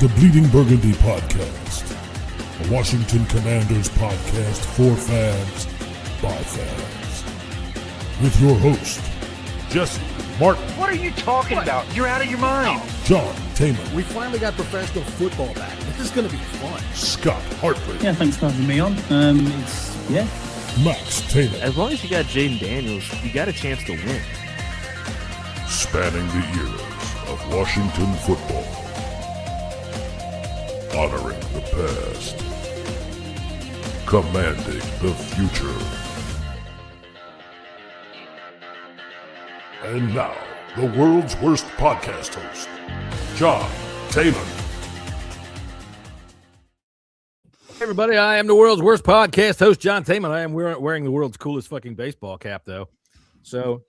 the Bleeding Burgundy podcast, a Washington Commanders podcast for fans, by fans. With your host, Jesse Martin. What are you talking about? You're out of your mind. John Taylor. We finally got professional football back. This is going to be fun. Scott Hartley. Yeah, thanks for having me on. Max Taylor. As long as you got Jaden Daniels, you got a chance to win. Spanning the eras of Washington football. Honoring the past. Commanding the future. And now, the world's worst podcast host, John Taylor. Hey everybody, I am the world's worst podcast host, John Taylor. I am wearing the world's coolest fucking baseball cap, though. So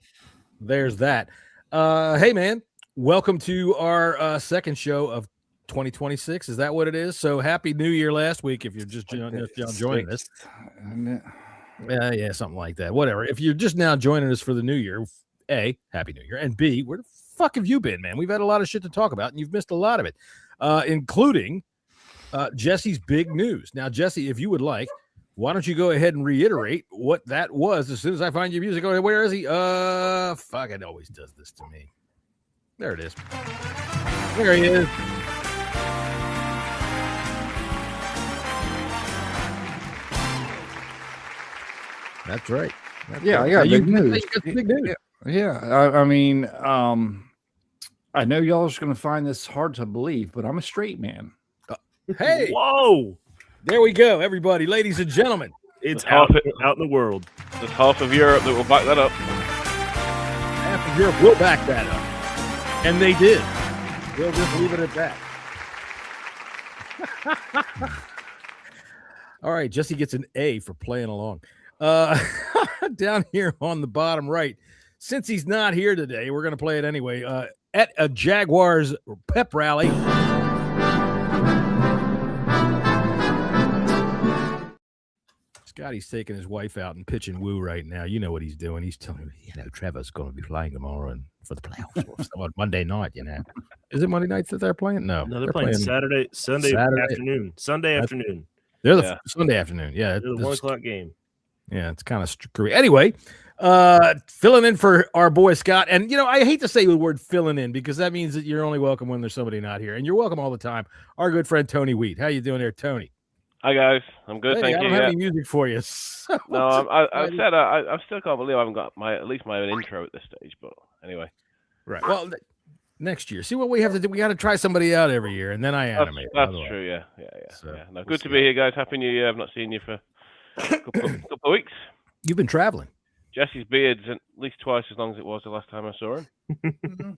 there's that. Hey, man, welcome to our second show of 2026. Is that what it is? So happy New Year last week if you're just joining us. Yeah, something like that. Whatever. If you're just now joining us for the New Year, A, Happy New Year, and B, where the fuck have you been, man? We've had a lot of shit to talk about, and you've missed a lot of it, including Jesse's big news. Now, Jesse, if you would like, why don't you go ahead and reiterate what that was as soon as I find your music? Oh, where is he? Fuck, it always does this to me. There it is. There he is. That's right. I got big news. Big news. Yeah. I mean, I know y'all are going to find this hard to believe, but I'm a straight man. Hey, Whoa! there we go, everybody, ladies and gentlemen. It's out in the world. There's half of Europe that will back that up. Half of Europe will back that up, and they did. We'll just leave it at that. All right, Jesse gets an A for playing along. Down here on the bottom right, since he's not here today, we're going to play it anyway. At a Jaguars pep rally. Scotty's taking his wife out and pitching woo right now. You know what he's doing. He's telling me, Trevor's going to be playing tomorrow and for the playoffs on Monday night, Is it Monday nights that they're playing? No, they're playing Sunday afternoon. Sunday afternoon. They're the Sunday afternoon. Yeah. They're the 1 o'clock game. Yeah, it's kind of screwy. Anyway, filling in for our boy Scott. And, I hate to say the word filling in because that means that you're only welcome when there's somebody not here. And you're welcome all the time. Our good friend Tony Wheat. How you doing there, Tony? Hi, guys. I'm good, thank you. I don't have any music for you. So no, I still can't believe I haven't got at least my own intro at this stage. But anyway. Right. Well, next year. See what we have to do. We got to try somebody out every year, and then I animate. That's true, yeah. So, no, good to be here, guys. Happy New Year. I've not seen you for a couple of weeks. You've been traveling. Jesse's beard's at least twice as long as it was the last time I saw him.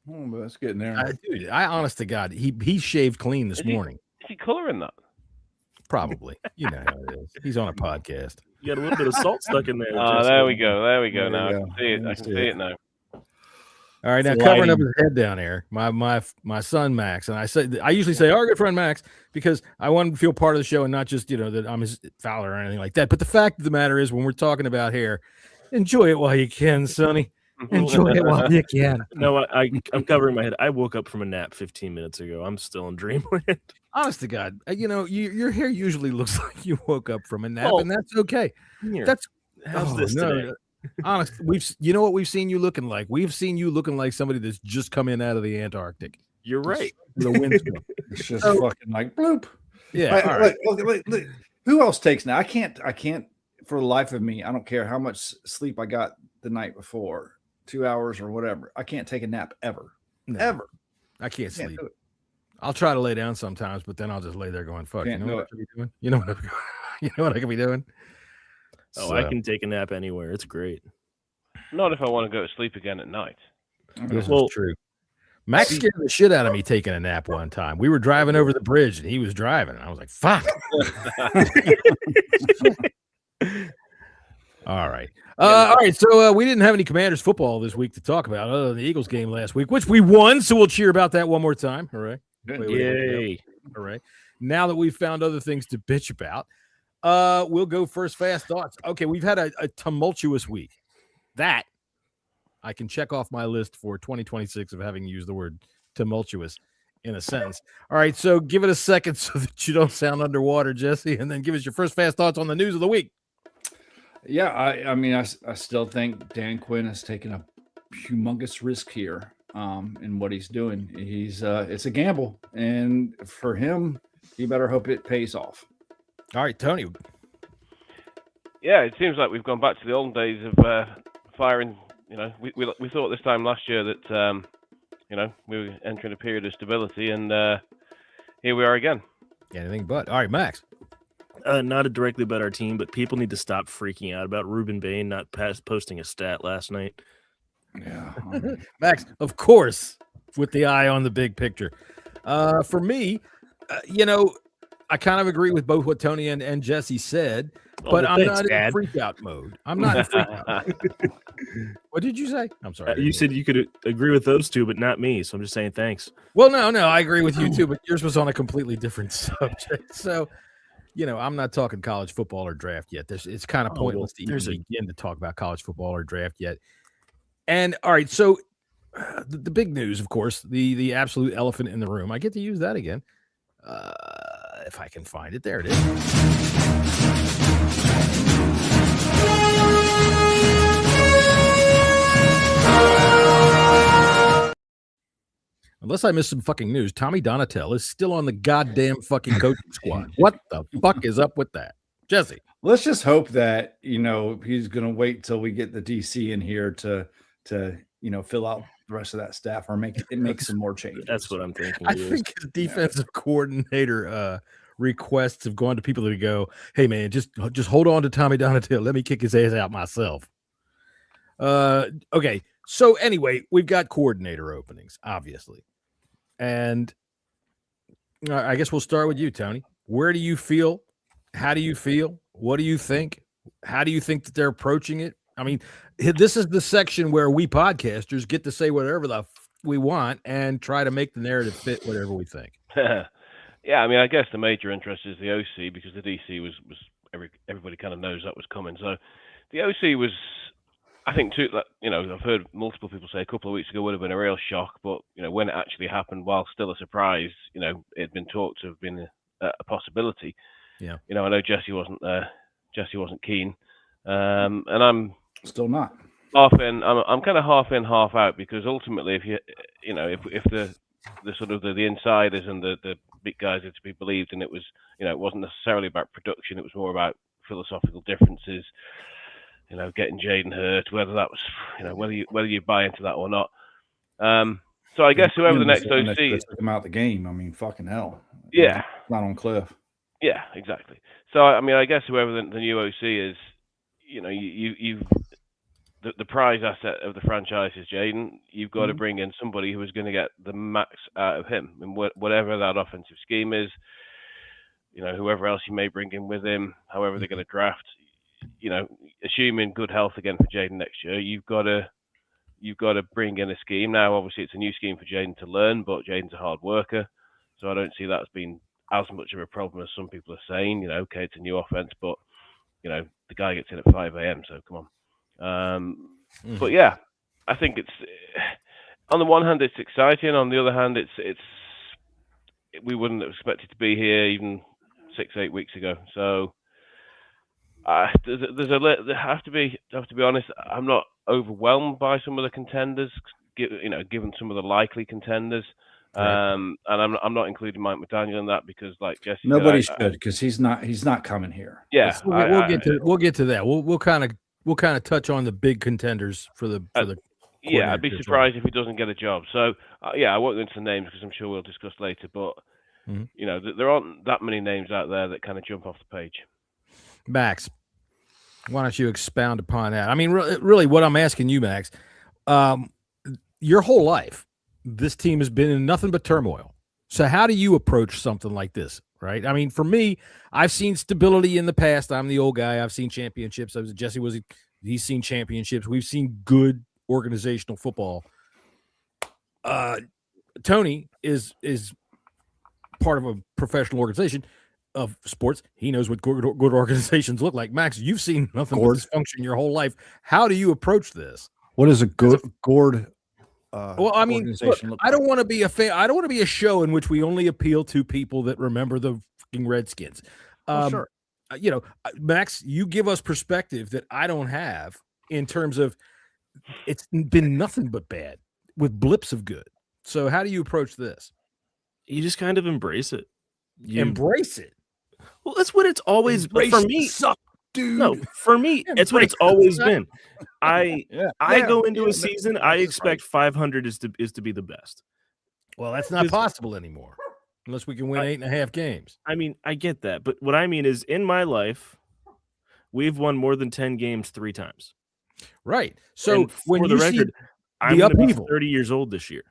But that's getting there. Dude, honest to God, he shaved clean this morning. Is he coloring that? Probably. You know how it is. He's on a podcast. You got a little bit of salt stuck in there. There we go. Now I can see it. I can see it now. All right, now covering up his head down there, my son Max, and I usually say our good friend Max because I want him to feel part of the show and not just that I'm his Fowler or anything like that. But the fact of the matter is, when we're talking about hair, enjoy it while you can, Sonny. Enjoy it while you can. No, I'm covering my head. I woke up from a nap 15 minutes ago. I'm still in dreamland. Honest to God, your hair usually looks like you woke up from a nap, and that's okay. How's this today? Honest, what we've seen you looking like? We've seen you looking like somebody that's just come in out of the Antarctic. You're right. The wind's It's just fucking like bloop. Yeah. Look, who else takes now? I can't for the life of me. I don't care how much sleep I got the night before, 2 hours or whatever. I can't take a nap ever. No, ever. I can't sleep. I'll try to lay down sometimes, but then I'll just lay there going, fuck. Can't You know what I could be doing? You know what I could be doing? Oh, I can take a nap anywhere. It's great. Not if I want to go to sleep again at night. This is true. Max scared the shit out of me taking a nap one time. We were driving over the bridge, and he was driving, and I was like, fuck. All right. All right. So we didn't have any Commanders football this week to talk about other than the Eagles game last week, which we won. So we'll cheer about that one more time. All right. Yay. All right. Now that we've found other things to bitch about, we'll go first fast thoughts. Okay. We've had a tumultuous week. That I can check off my list for 2026 of having used the word tumultuous. in a sentence. All right, so give it a second so that you don't sound underwater, Jesse, and then give us your first fast thoughts on the news of the week. Yeah, I mean, I still think Dan Quinn has taken a humongous risk here in what he's doing. It's a gamble, and for him, he better hope it pays off. All right, Tony. Yeah, it seems like we've gone back to the old days of firing. We thought this time last year that we were entering a period of stability, and here we are again. Anything but. All right, Max. Not to directly about our team, but people need to stop freaking out about Ruben Bain not posting a stat last night. Yeah, Max, of course, with the eye on the big picture. For me, I kind of agree with both what Tony and Jesse said, but I'm not in freak out mode. I'm not in freak out. What did you say? I'm sorry. You said you could agree with those two, but not me. So I'm just saying thanks. Well, no, I agree with you too, but yours was on a completely different subject. So, I'm not talking college football or draft yet. It's kind of pointless to even begin to talk about college football or draft yet. And all right, so the big news, of course, the absolute elephant in the room. I get to use that again. If I can find it. There it is. Unless I missed some fucking news, Tommy Donatel is still on the goddamn fucking coaching squad. What the fuck is up with that? Jesse. Let's just hope that, he's going to wait till we get the DC in here to fill out the rest of that staff or make some more changes. That's what I'm thinking. I think his defensive coordinator requests have gone to people that go, hey man, just hold on to Tommy Donatel. Let me kick his ass out myself. Okay. So anyway, we've got coordinator openings, obviously. And I guess we'll start with you, Tony. Where do you feel? How do you feel? What do you think? How do you think that they're approaching it? I mean, this is the section where we podcasters get to say whatever we want and try to make the narrative fit whatever we think. Yeah, I mean, I guess the major interest is the OC because the DC was everybody kind of knows that was coming. So the OC was, I think, too. I've heard multiple people say a couple of weeks ago would have been a real shock, but when it actually happened, while still a surprise, it had been talked to have been a possibility. Yeah. I know Jesse wasn't there. Jesse wasn't keen, and I'm still not. Half in. I'm kind of half in, half out because ultimately, if the sort of the insiders and the big guys are to be believed, and it was it wasn't necessarily about production. It was more about philosophical differences. Getting Jaden hurt, whether that was whether you buy into that or not. So I guess whoever the next OC took him out the game. I mean, fucking hell. Yeah, not on Cliff. Yeah, exactly. So I mean, I guess whoever the new OC is, you've the prize asset of the franchise is Jaden. You've got to bring in somebody who is going to get the max out of him, and whatever that offensive scheme is. Whoever else you may bring in with him, however they're going to draft. Assuming good health again for Jaden next year, you've got to bring in a scheme. Now, obviously, it's a new scheme for Jaden to learn, but Jaden's a hard worker, so I don't see that as being as much of a problem as some people are saying. Okay, it's a new offense, but the guy gets in at 5 a.m., so come on. But yeah, I think it's on the one hand it's exciting, on the other hand it's we wouldn't have expected to be here even 6-8 weeks ago. So I have to be honest. I'm not overwhelmed by some of the contenders, given some of the likely contenders. Right. And I'm not including Mike McDaniel in that because, like Jesse, nobody should because he's not coming here. Yeah, we'll get to that. We'll kind of touch on the big contenders for the. Yeah, I'd be surprised if he doesn't get a job. So I won't go into the names because I'm sure we'll discuss later. But there aren't that many names out there that kind of jump off the page. Max, why don't you expound upon that? I mean, really, what I'm asking you, Max, your whole life, this team has been in nothing but turmoil. So how do you approach something like this, right? I mean, for me, I've seen stability in the past. I'm the old guy. I've seen championships. He's seen championships. We've seen good organizational football. Tony is part of a professional organization of sports. He knows what good organizations look like. Max, you've seen nothing but dysfunction your whole life. How do you approach this? What is a good gourd Well, I mean, look, organization look I don't want to be a fan. I don't want to be a show in which we only appeal to people that remember the fucking Redskins. Sure. Max, you give us perspective that I don't have in terms of it's been nothing but bad with blips of good. So how do you approach this? You just kind of embrace it. Embrace it. Well, that's what it's always been for me. Suck, dude. No, for me, it's what it's always been. I go into a season. I expect 500 is to be the best. Well, that's not possible anymore unless we can win 8.5 games. I mean, I get that, but what I mean is, in my life, we've won more than 10 games 3 times. Right. So and when for you the record, I'm the going to be upheaval, 30 years old this year.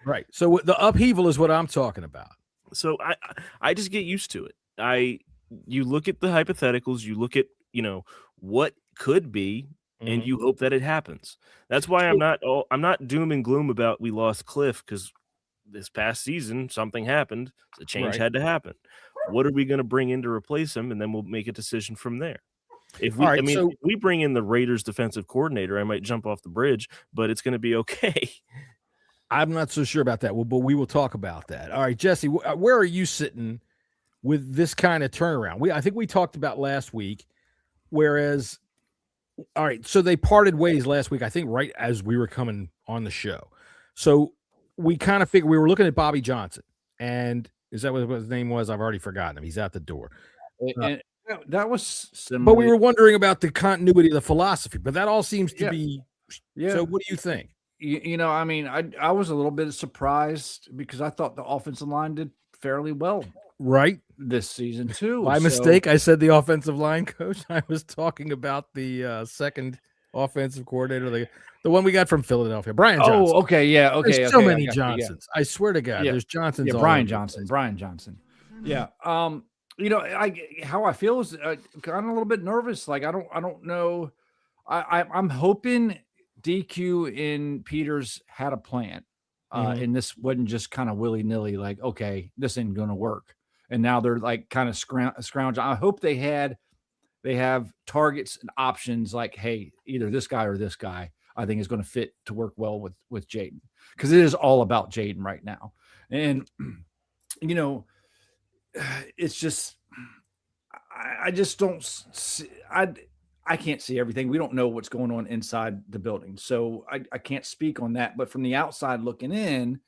right? So the upheaval is what I'm talking about. So I just get used to it. You look at the hypotheticals, you look at what could be, and you hope that it happens. That's why I'm not doom and gloom about we lost Cliff, because this past season something happened. The change had to happen. What are we going to bring in to replace him, and then we'll make a decision from there. If we bring in the Raiders defensive coordinator, I might jump off the bridge, but it's going to be okay. I'm not so sure about that, but we will talk about that. All right, Jesse, where are you sitting with this kind of turnaround? I think we talked about last week, whereas, all right, so they parted ways last week, I think right as we were coming on the show. So we kind of figured we were looking at Bobby Johnson, and is that what his name was? I've already forgotten him. He's out the door. And that was similar. But we were wondering about the continuity of the philosophy, but that all seems to be. Yeah. So what do you think? I mean, I was a little bit surprised because I thought the offensive line did fairly well this season too. My mistake. I said the offensive line coach. I was talking about the second offensive coordinator, the one we got from Philadelphia, Brian Johnson. Oh, okay, yeah, okay. There's so many Johnsons. I swear to God, there's Johnsons. Yeah, Brian Johnson. Yeah. How I feel is kind of a little bit nervous. Like I don't know. I'm hoping DQ and Peters had a plan, and this wasn't just kind of willy nilly. Like, okay, this ain't going to work, and now they're like kind of scrounge. I hope they have targets and options. Like, hey, either this guy or this guy. I think is going to fit to work well with Jaden, because it is all about Jaden right now, and it's just I just don't see, I can't see everything. We don't know what's going on inside the building, so I can't speak on that. But from the outside looking in,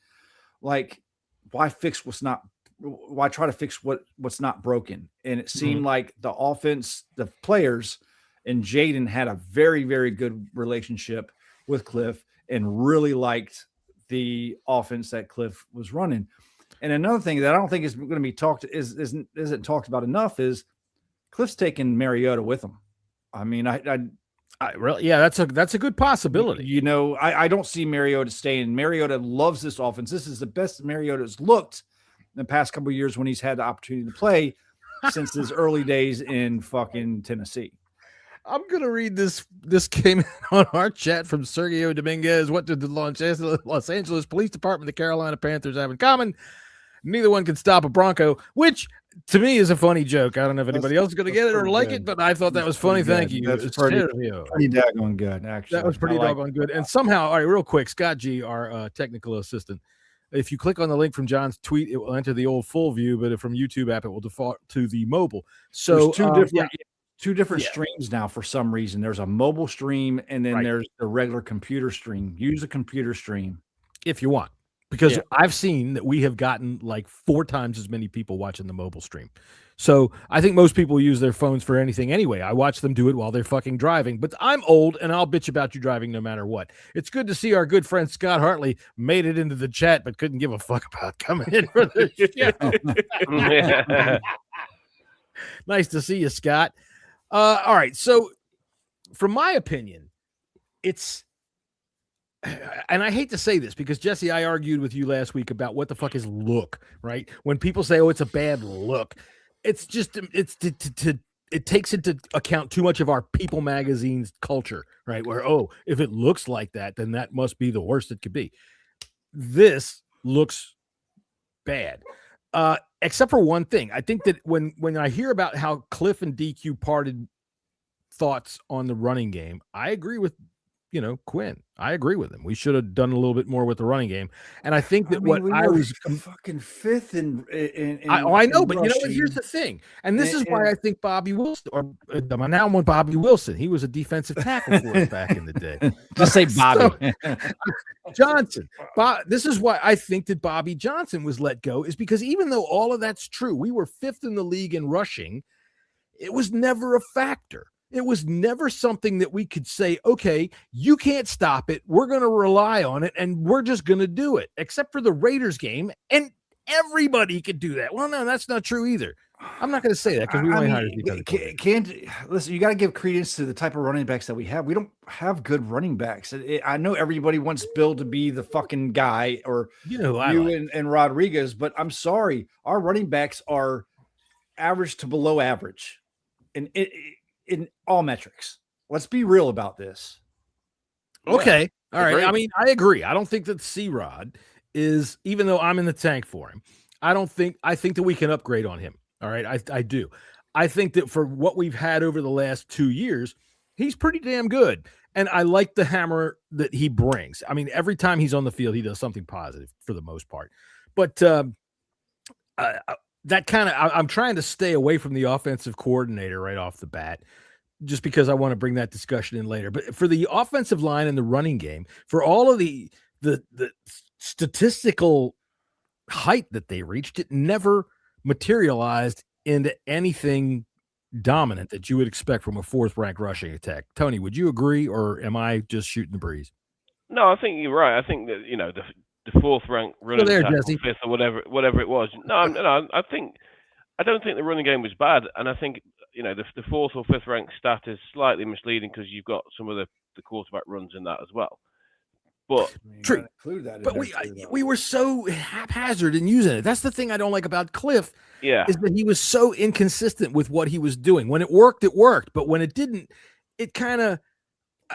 like, why try to fix what's not broken? And it seemed like the offense, the players, and Jaden had a very, very good relationship with Cliff and really liked the offense that Cliff was running. And another thing that I don't think is going to be isn't talked about enough is Cliff's taking Mariota with him. I mean, I really, that's a good possibility. I don't see Mariota staying. Mariota loves this offense. This is the best Mariota's looked in the past couple of years when he's had the opportunity to play since his early days in fucking Tennessee. I'm gonna read this. This came in on our chat from Sergio Dominguez. What did the Los Angeles Police Department and the Carolina Panthers have in common? Neither one can stop a Bronco, which to me is a funny joke. I don't know if anybody else is going to get it or like it, but I thought that was funny. Thank you. That's pretty daggone good, actually. That was pretty doggone good. And somehow, all right, real quick, Scott G, our technical assistant, if you click on the link from John's tweet, it will enter the old full view, but from YouTube app, it will default to the mobile. So there's two different streams now for some reason. There's a mobile stream, and then there's the regular computer stream. Use a computer stream if you want. Because I've seen that we have gotten like 4 times as many people watching the mobile stream. So I think most people use their phones for anything anyway. I watch them do it while they're fucking driving. But I'm old, and I'll bitch about you driving no matter what. It's good to see our good friend Scott Hartley made it into the chat, but couldn't give a fuck about coming in for the show. Nice to see you, Scott. All right. So from my opinion, it's... And I hate to say this because, Jesse, I argued with you last week about what the fuck is look, right? When people say, oh, it's a bad look, it's just, it takes into account too much of our People magazine's culture, right? Where, oh, if it looks like that, then that must be the worst it could be. This looks bad, except for one thing. I think that when I hear about how Cliff and DQ parted thoughts on the running game, I agree with Quinn. I agree with him. We should have done a little bit more with the running game. And I think that we I were was fucking fifth in I know, but rushing. here's the thing. And this is why I think Bobby Wilson, or now I'm on Bobby Wilson. He was a defensive tackle for us back in the day. Just say Bobby. Johnson. This is why I think that Bobby Johnson was let go, is because even though all of that's true, we were fifth in the league in rushing. It was never a factor. It was never something that we could say, okay, you can't stop it. We're going to rely on it, and we're just going to do it, except for the Raiders game. And everybody could do that. Well, no, that's not true either. I'm not going to say that because we only hired can't listen. You got to give credence to the type of running backs that we have. We don't have good running backs. I know everybody wants Bill to be the fucking guy, or and Rodriguez, but I'm sorry, our running backs are average to below average in all metrics. Let's be real about this. Okay. All right. I mean, I agree. I don't think that C-Rod is, even though I'm in the tank for him, I think that we can upgrade on him. All right. I do. I think that for what we've had over the last 2 years, he's pretty damn good. And I like the hammer that he brings. I mean, every time he's on the field, he does something positive for the most part. But that kind of, I'm trying to stay away from the offensive coordinator right off the bat, just because I want to bring that discussion in later. But for the offensive line and the running game, for all of the statistical height that they reached, it never materialized into anything dominant that you would expect from a fourth-ranked rushing attack. Tony, would you agree, or am I just shooting the breeze? No, I think you're right. I think that the fourth-ranked running tackle, fifth or whatever it was. No, I don't think the running game was bad, and I think the fourth or fifth ranked stat is slightly misleading because you've got some of the quarterback runs in that as well. But true, but we were so haphazard in using it. That's the thing I don't like about Cliff. Yeah, is that he was so inconsistent with what he was doing. When it worked, but when it didn't, it kind of.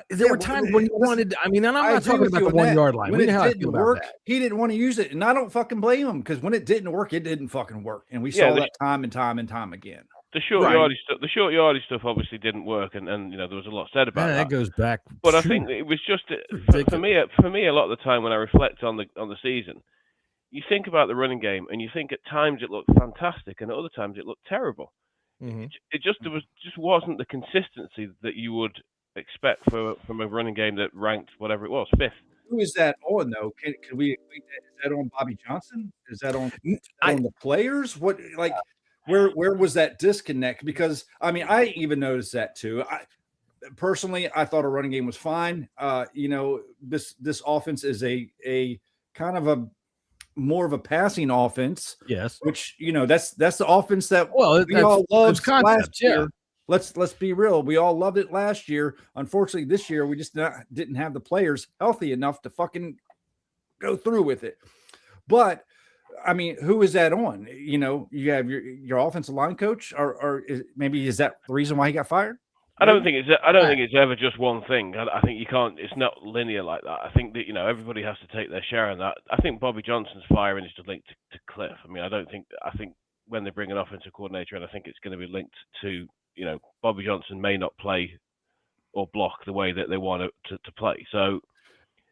There were times when you wanted. I mean, and I'm not talking about the 1 yard line. When it didn't work, he didn't want to use it, and I don't fucking blame him, because when it didn't work, it didn't fucking work, and we saw that time and time and time again. The short yardage stuff obviously didn't work, and there was a lot said about that. That goes back. But I think it was just for me. A lot of the time when I reflect on the season, you think about the running game, and you think at times it looked fantastic, and at other times it looked terrible. Mm-hmm. It just wasn't the consistency that you would expect from a running game that ranked whatever it was, fifth. Who is that on, though? Can we equate that? Is that on Bobby Johnson? Is that on the players? What, like, where was that disconnect? Because I mean, I even noticed that too. Personally, I thought a running game was fine. This offense is a kind of a more of a passing offense. Yes, which that's the offense that we all loved last year. Let's be real. We all loved it last year. Unfortunately, this year we just didn't have the players healthy enough to fucking go through with it. But I mean, who is that on? You have your offensive line coach, or maybe is that the reason why he got fired? I don't think it's ever just one thing. I think you can't. It's not linear like that. I think that everybody has to take their share in that. I think Bobby Johnson's firing is just linked to Cliff. I mean, I think when they bring an offensive coordinator in, I think it's going to be linked to Bobby Johnson may not play or block the way that they want to play. So,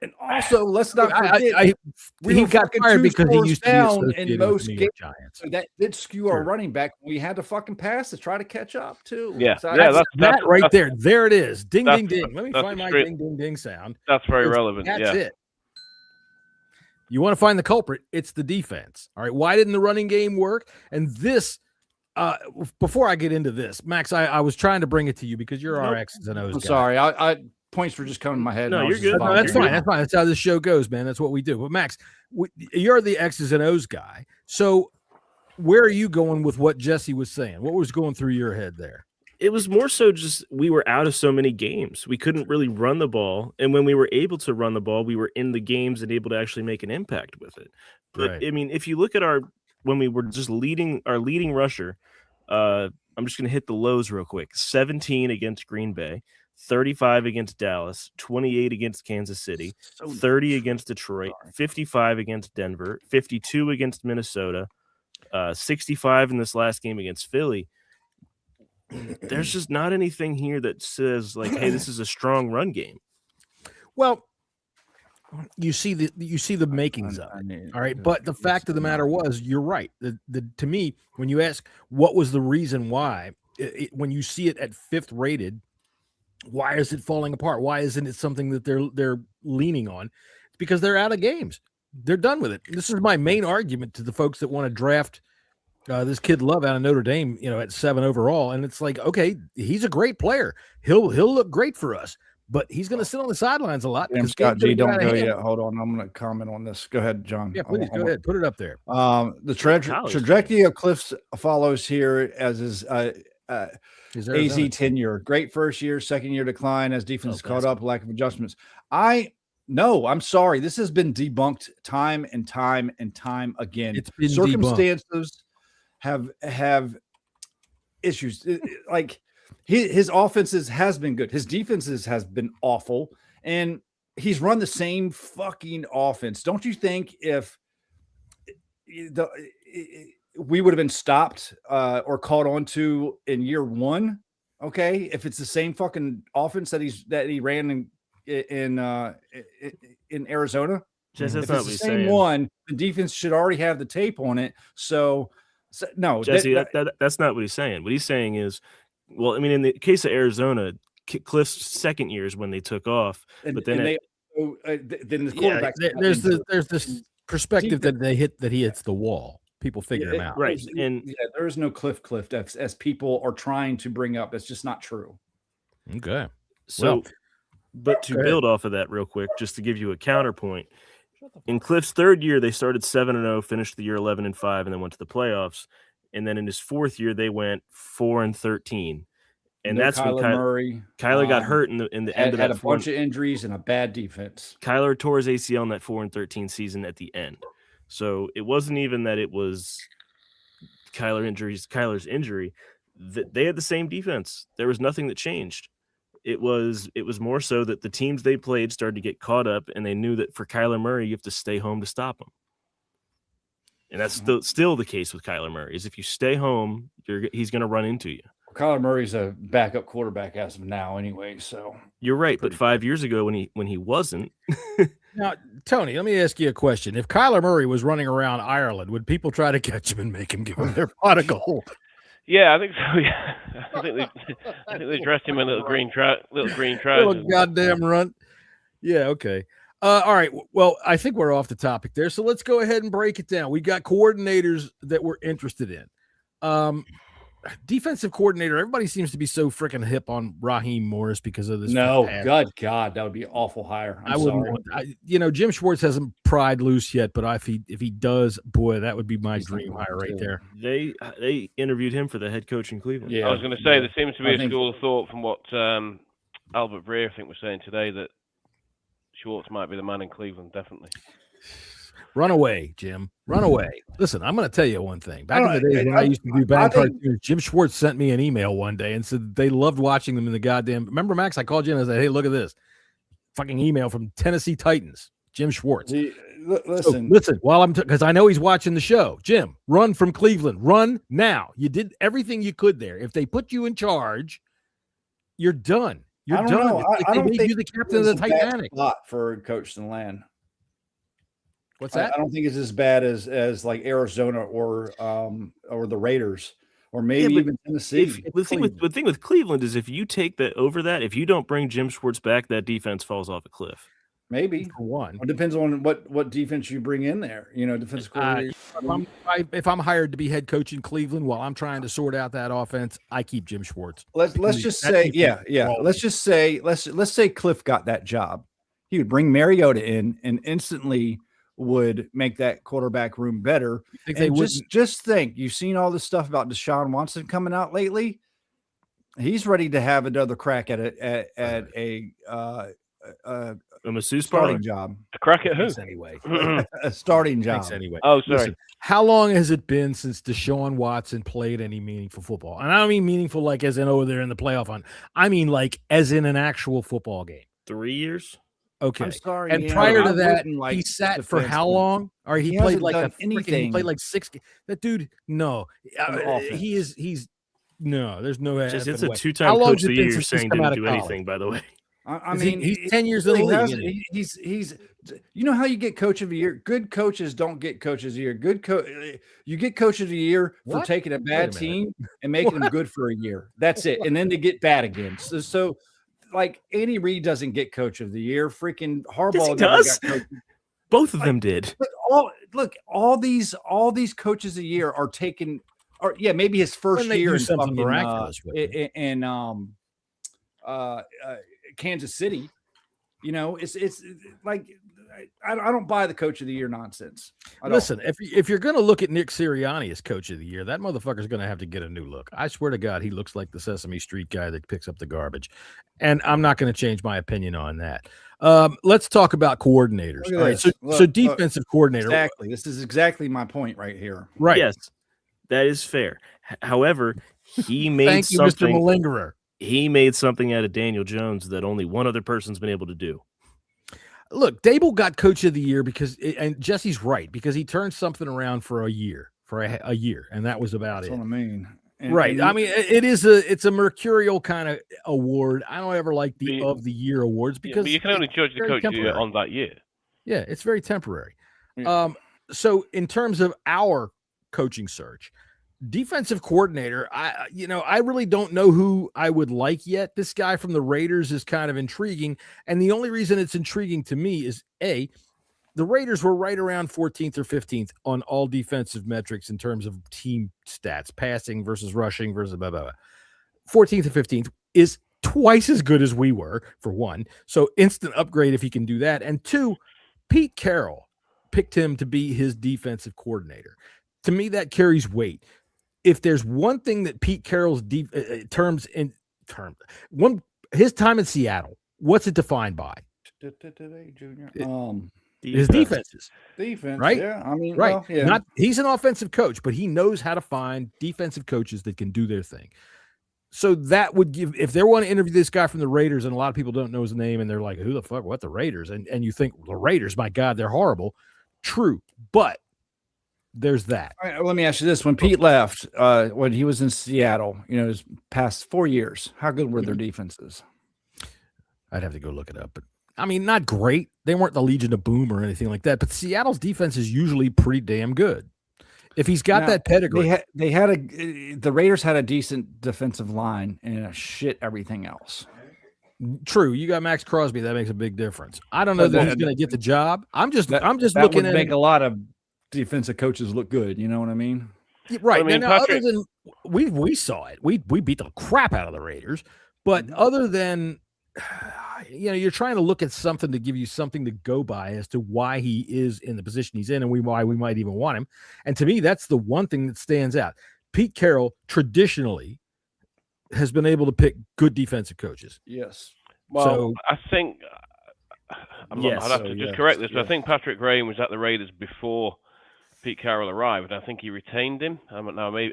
and also let's not forget he got fired because he used to be down in most games. Giants. So that did skew our running back. We had to fucking pass to try to catch up too. Yeah, so that's right there. There it is. Ding, ding, ding. Let me find my ding, ding, ding sound. That's very relevant. That's it. You want to find the culprit? It's the defense. All right. Why didn't the running game work? And this. Before I get into this, Max, I was trying to bring it to you because you're our X's and O's guy. Sorry, I points were just coming to my head. No, you're good. No, that's fine. That's fine. That's how this show goes, man. That's what we do. But Max, you're the X's and O's guy. So where are you going with what Jesse was saying? What was going through your head there? It was more so just we were out of so many games. We couldn't really run the ball. And when we were able to run the ball, we were in the games and able to actually make an impact with it. But, right. I mean, if you look at when we were just our leading rusher, I'm just going to hit the lows real quick. 17 against Green Bay, 35 against Dallas, 28 against Kansas City, 30 against Detroit, 55 against Denver, 52 against Minnesota, 65 in this last game against Philly. There's just not anything here that says, like, hey, this is a strong run game. Well, you see the makings of it. All right. But the fact of the matter was, you're right. To me, when you ask what was the reason why, when you see it at 5th rated, why is it falling apart? Why isn't it something that they're leaning on? It's because they're out of games. They're done with it. This is my main argument to the folks that want to draft this kid Love out of Notre Dame, at 7 overall. And it's like, okay, he's a great player. He'll look great for us, but he's going to sit on the sidelines a lot. Damn, Scott G, don't go yet. Hold on. I'm going to comment on this. Go ahead, John. Yeah, please go ahead. Put it up there. The trajectory of Cliff's follows here as his AZ tenure. Great first year, second year decline as defense caught up, lack of adjustments. I'm sorry. This has been debunked time and time and time again. It's been circumstances have issues. Like his offenses has been good. His defenses has been awful. And he's run the same fucking offense. Don't you think if we would have been stopped or caught on to in year 1? Okay. If it's the same fucking offense that he ran in Arizona, Jesse, that's if not it's what the he's same saying. one, the defense should already have the tape on it. So no, Jesse, that's not what he's saying. What he's saying is, well, I mean, in the case of Arizona, Cliff's second year is when they took off, but then then the quarterback. There's this perspective that he hits the wall. People figure him out, right? And there is no cliff as people are trying to bring up. That's just not true. Okay, so. But to build off of that real quick, just to give you a counterpoint, in Cliff's third year, they started 7-0, finished the year 11-5, and then went to the playoffs. And then in his fourth year, they went 4-13. And that's Kyler when Murray got hurt in the end of that. Had a bunch of injuries and a bad defense. Kyler tore his ACL in that 4-13 season at the end. So it wasn't even that it was Kyler's injury. They had the same defense. There was nothing that changed. It was more so that the teams they played started to get caught up, and they knew that for Kyler Murray, you have to stay home to stop him. And that's still the case with Kyler Murray. Is if you stay home, he's going to run into you. Kyler Murray's a backup quarterback as of now, anyway. So you're right, but 5 years ago when he wasn't. Now, Tony, let me ask you a question. If Kyler Murray was running around Ireland, would people try to catch him and make him give him their pot of gold? Yeah, I think so. Yeah, I think they dressed him in little green trousers. Little goddamn runt. Yeah. Okay. All right. Well, I think we're off the topic there, so let's go ahead and break it down. We got coordinators that we're interested in. Defensive coordinator. Everybody seems to be so freaking hip on Raheem Morris because of this. No, God, that would be awful hire. I wouldn't. Jim Schwartz hasn't pried loose yet, but if he does, boy, that would be my dream hire right there. They interviewed him for the head coach in Cleveland. Yeah, I was going to say there seems to be a school of thought from what Albert Breer, I think, was saying today that Schwartz might be the man in Cleveland. Definitely. Run away, Jim. Run away. Listen, I'm going to tell you one thing. Back in the days when I used to do bad cartoons, Jim Schwartz sent me an email one day and said they loved watching them in the goddamn. Remember, Max? I called you and I said, "Hey, look at this fucking email from Tennessee Titans, Jim Schwartz." Listen, while because I know he's watching the show. Jim, run from Cleveland. Run now. You did everything you could there. If they put you in charge, you're done. You're done. I don't think you the captain of the Titanic. For Coach to land. What's that? I don't think it's as bad as like Arizona or the Raiders or maybe even Tennessee. The thing with Cleveland is if you take that over that, if you don't bring Jim Schwartz back, that defense falls off a cliff. Maybe for one. It depends on what defense you bring in there. Defensive coordinator. If I'm hired to be head coach in Cleveland while I'm trying to sort out that offense, I keep Jim Schwartz. Let's just say, let's say Cliff got that job. He would bring Mariota in and instantly would make that quarterback room better. And just think, you've seen all this stuff about Deshaun Watson coming out lately. He's ready to have another crack at a masseuse starting job. A crack at who? Anyway, a starting job. Anyway. Oh, sorry. Listen, how long has it been since Deshaun Watson played any meaningful football? And I don't mean meaningful like as in they're in the playoff hunt. I mean like as in an actual football game. 3 years. Okay. I'm sorry. And prior to that, he sat for how long? Or he played like anything. He played like 6. That dude, no. He's no. There's no. It's a 2-time coach of the year saying didn't do anything. By the way, I mean, he's 10 years in the league. Isn't he? He's you know how you get coach of the year? Good coaches don't get coaches of the year. You get coach of the year for taking a bad team and making them good for a year. That's it. And then they get bad again. So like Andy Reid doesn't get coach of the year. Freaking Harbaugh does. Got coach. Both of them did. But all these coaches a year are taking, or yeah, maybe his first year in something fucking, miraculous in Kansas City. You know, it's like I don't buy the coach of the year nonsense. Listen, if you're going to look at Nick Sirianni as coach of the year, that motherfucker's going to have to get a new look. I swear to God, he looks like the Sesame Street guy that picks up the garbage, and I'm not going to change my opinion on that. Let's talk about coordinators. All right, so defensive coordinator. Exactly. This is exactly my point right here. Right. Yes, that is fair. However, he made Thank you, something. Mr. Malingerer. He made something out of Daniel Jones that only one other person's been able to do. Look, Dable got coach of the year and Jesse's right, because he turned something around for a year, and that was about That's it. what I mean. Right. I mean, it's a mercurial kind of award. I don't ever like the of the year awards because but you can only judge the coach on that year. Yeah, it's very temporary. Yeah. So in terms of our coaching search, defensive coordinator, I really don't know who I would like yet. This guy from the Raiders is kind of intriguing, and the only reason it's intriguing to me is the Raiders were right around 14th or 15th on all defensive metrics in terms of team stats, passing versus rushing versus blah, blah, blah. 14th and 15th is twice as good as we were, for one. So instant upgrade if he can do that. And two, Pete Carroll picked him to be his defensive coordinator. To me, that carries weight. If there's one thing that Pete Carroll's his time in Seattle, what's it defined by? Junior. His defenses. Defense, right? Yeah, I mean, right. Well, yeah. He's an offensive coach, but he knows how to find defensive coaches that can do their thing. So that would give, if they want to interview this guy from the Raiders, and a lot of people don't know his name, and they're like, who the fuck, what, the Raiders? And you think, the Raiders, my God, they're horrible. True. But there's that. All right, let me ask you this. When Pete left, when he was in Seattle, his past 4 years, how good were their defenses? I'd have to go look it up, but I mean, not great. They weren't the Legion of Boom or anything like that, but Seattle's defense is usually pretty damn good. If he's got that pedigree. The Raiders had a decent defensive line and a shit everything else. True. You got Max Crosby. That makes a big difference. I don't know that he's going to get the job. I'm just looking at make a lot of defensive coaches look good. You know what I mean? Right. I mean, now, other than we saw it, we beat the crap out of the Raiders, but other than, you're trying to look at something to give you something to go by as to why he is in the position he's in and why we might even want him. And to me, that's the one thing that stands out. Pete Carroll traditionally has been able to pick good defensive coaches. Yes. Well, I think I'd have to just correct this, but I think Patrick Graham was at the Raiders before Pete Carroll arrived, and I think he retained him. I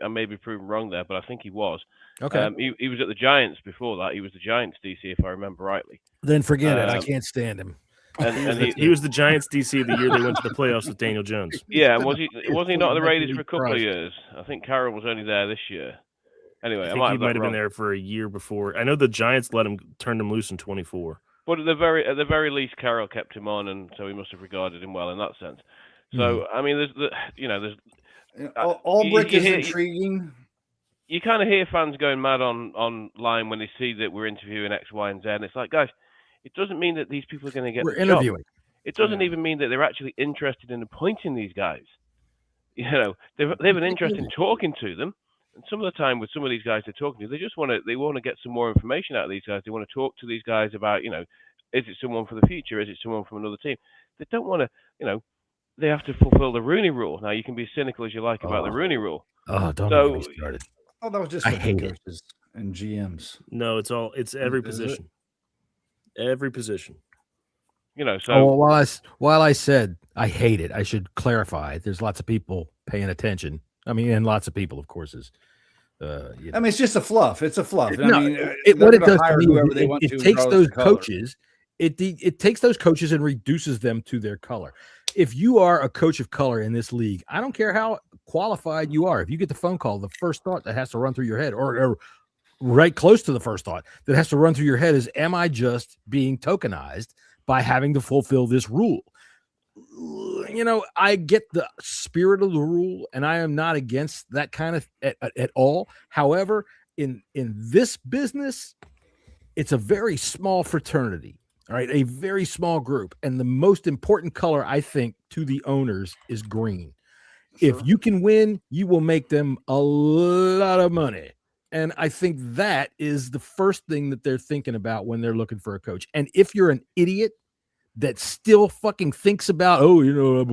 may be proven wrong there, but I think he was. Okay. He was at the Giants before that. He was the Giants DC, if I remember rightly. Then forget it. I can't stand him. And he was the Giants DC the year they went to the playoffs with Daniel Jones. Yeah, and was he not at the Raiders for a couple of years? I think Carroll was only there this year. Anyway, he might have been there for a year before. I know the Giants turned him loose in 24. But at the very least, Carroll kept him on, and so he must have regarded him well in that sense. So I mean, there's Albrecht is intriguing. You kind of hear fans going mad online when they see that we're interviewing X, Y, and Z, and it's like, guys, it doesn't mean that these people are going to get. We're interviewing. Job. It doesn't even mean that they're actually interested in appointing these guys. They've an interest in talking to them, and some of the time with some of these guys they're talking to, they just want to get some more information out of these guys. They want to talk to these guys about, is it someone for the future? Is it someone from another team? They don't want to, they have to fulfill the Rooney Rule. Now, you can be as cynical as you like about the Rooney Rule. Oh, don't get me started. Oh, that was just I hate coaches and GMs. No, it's every position. Every position. So while I said I hate it, I should clarify. There's lots of people paying attention. I mean, and lots of people, of course, is. I mean, it's just a fluff. It's a fluff. No, I mean, what it does to me, it takes those color. coaches. It takes those coaches and reduces them to their color. If you are a coach of color in this league, I don't care how qualified you are. If you get the phone call, the first thought that has to run through your head, or right close to the first thought that has to run through your head is, am I just being tokenized by having to fulfill this rule? I get the spirit of the rule, and I am not against that kind of at all. However, in this business, it's a very small fraternity, all right, a very small group, and the most important color, I think, to the owners is green. If you can win, you will make them a lot of money. And I think that is the first thing that they're thinking about when they're looking for a coach. And if you're an idiot that still fucking thinks about,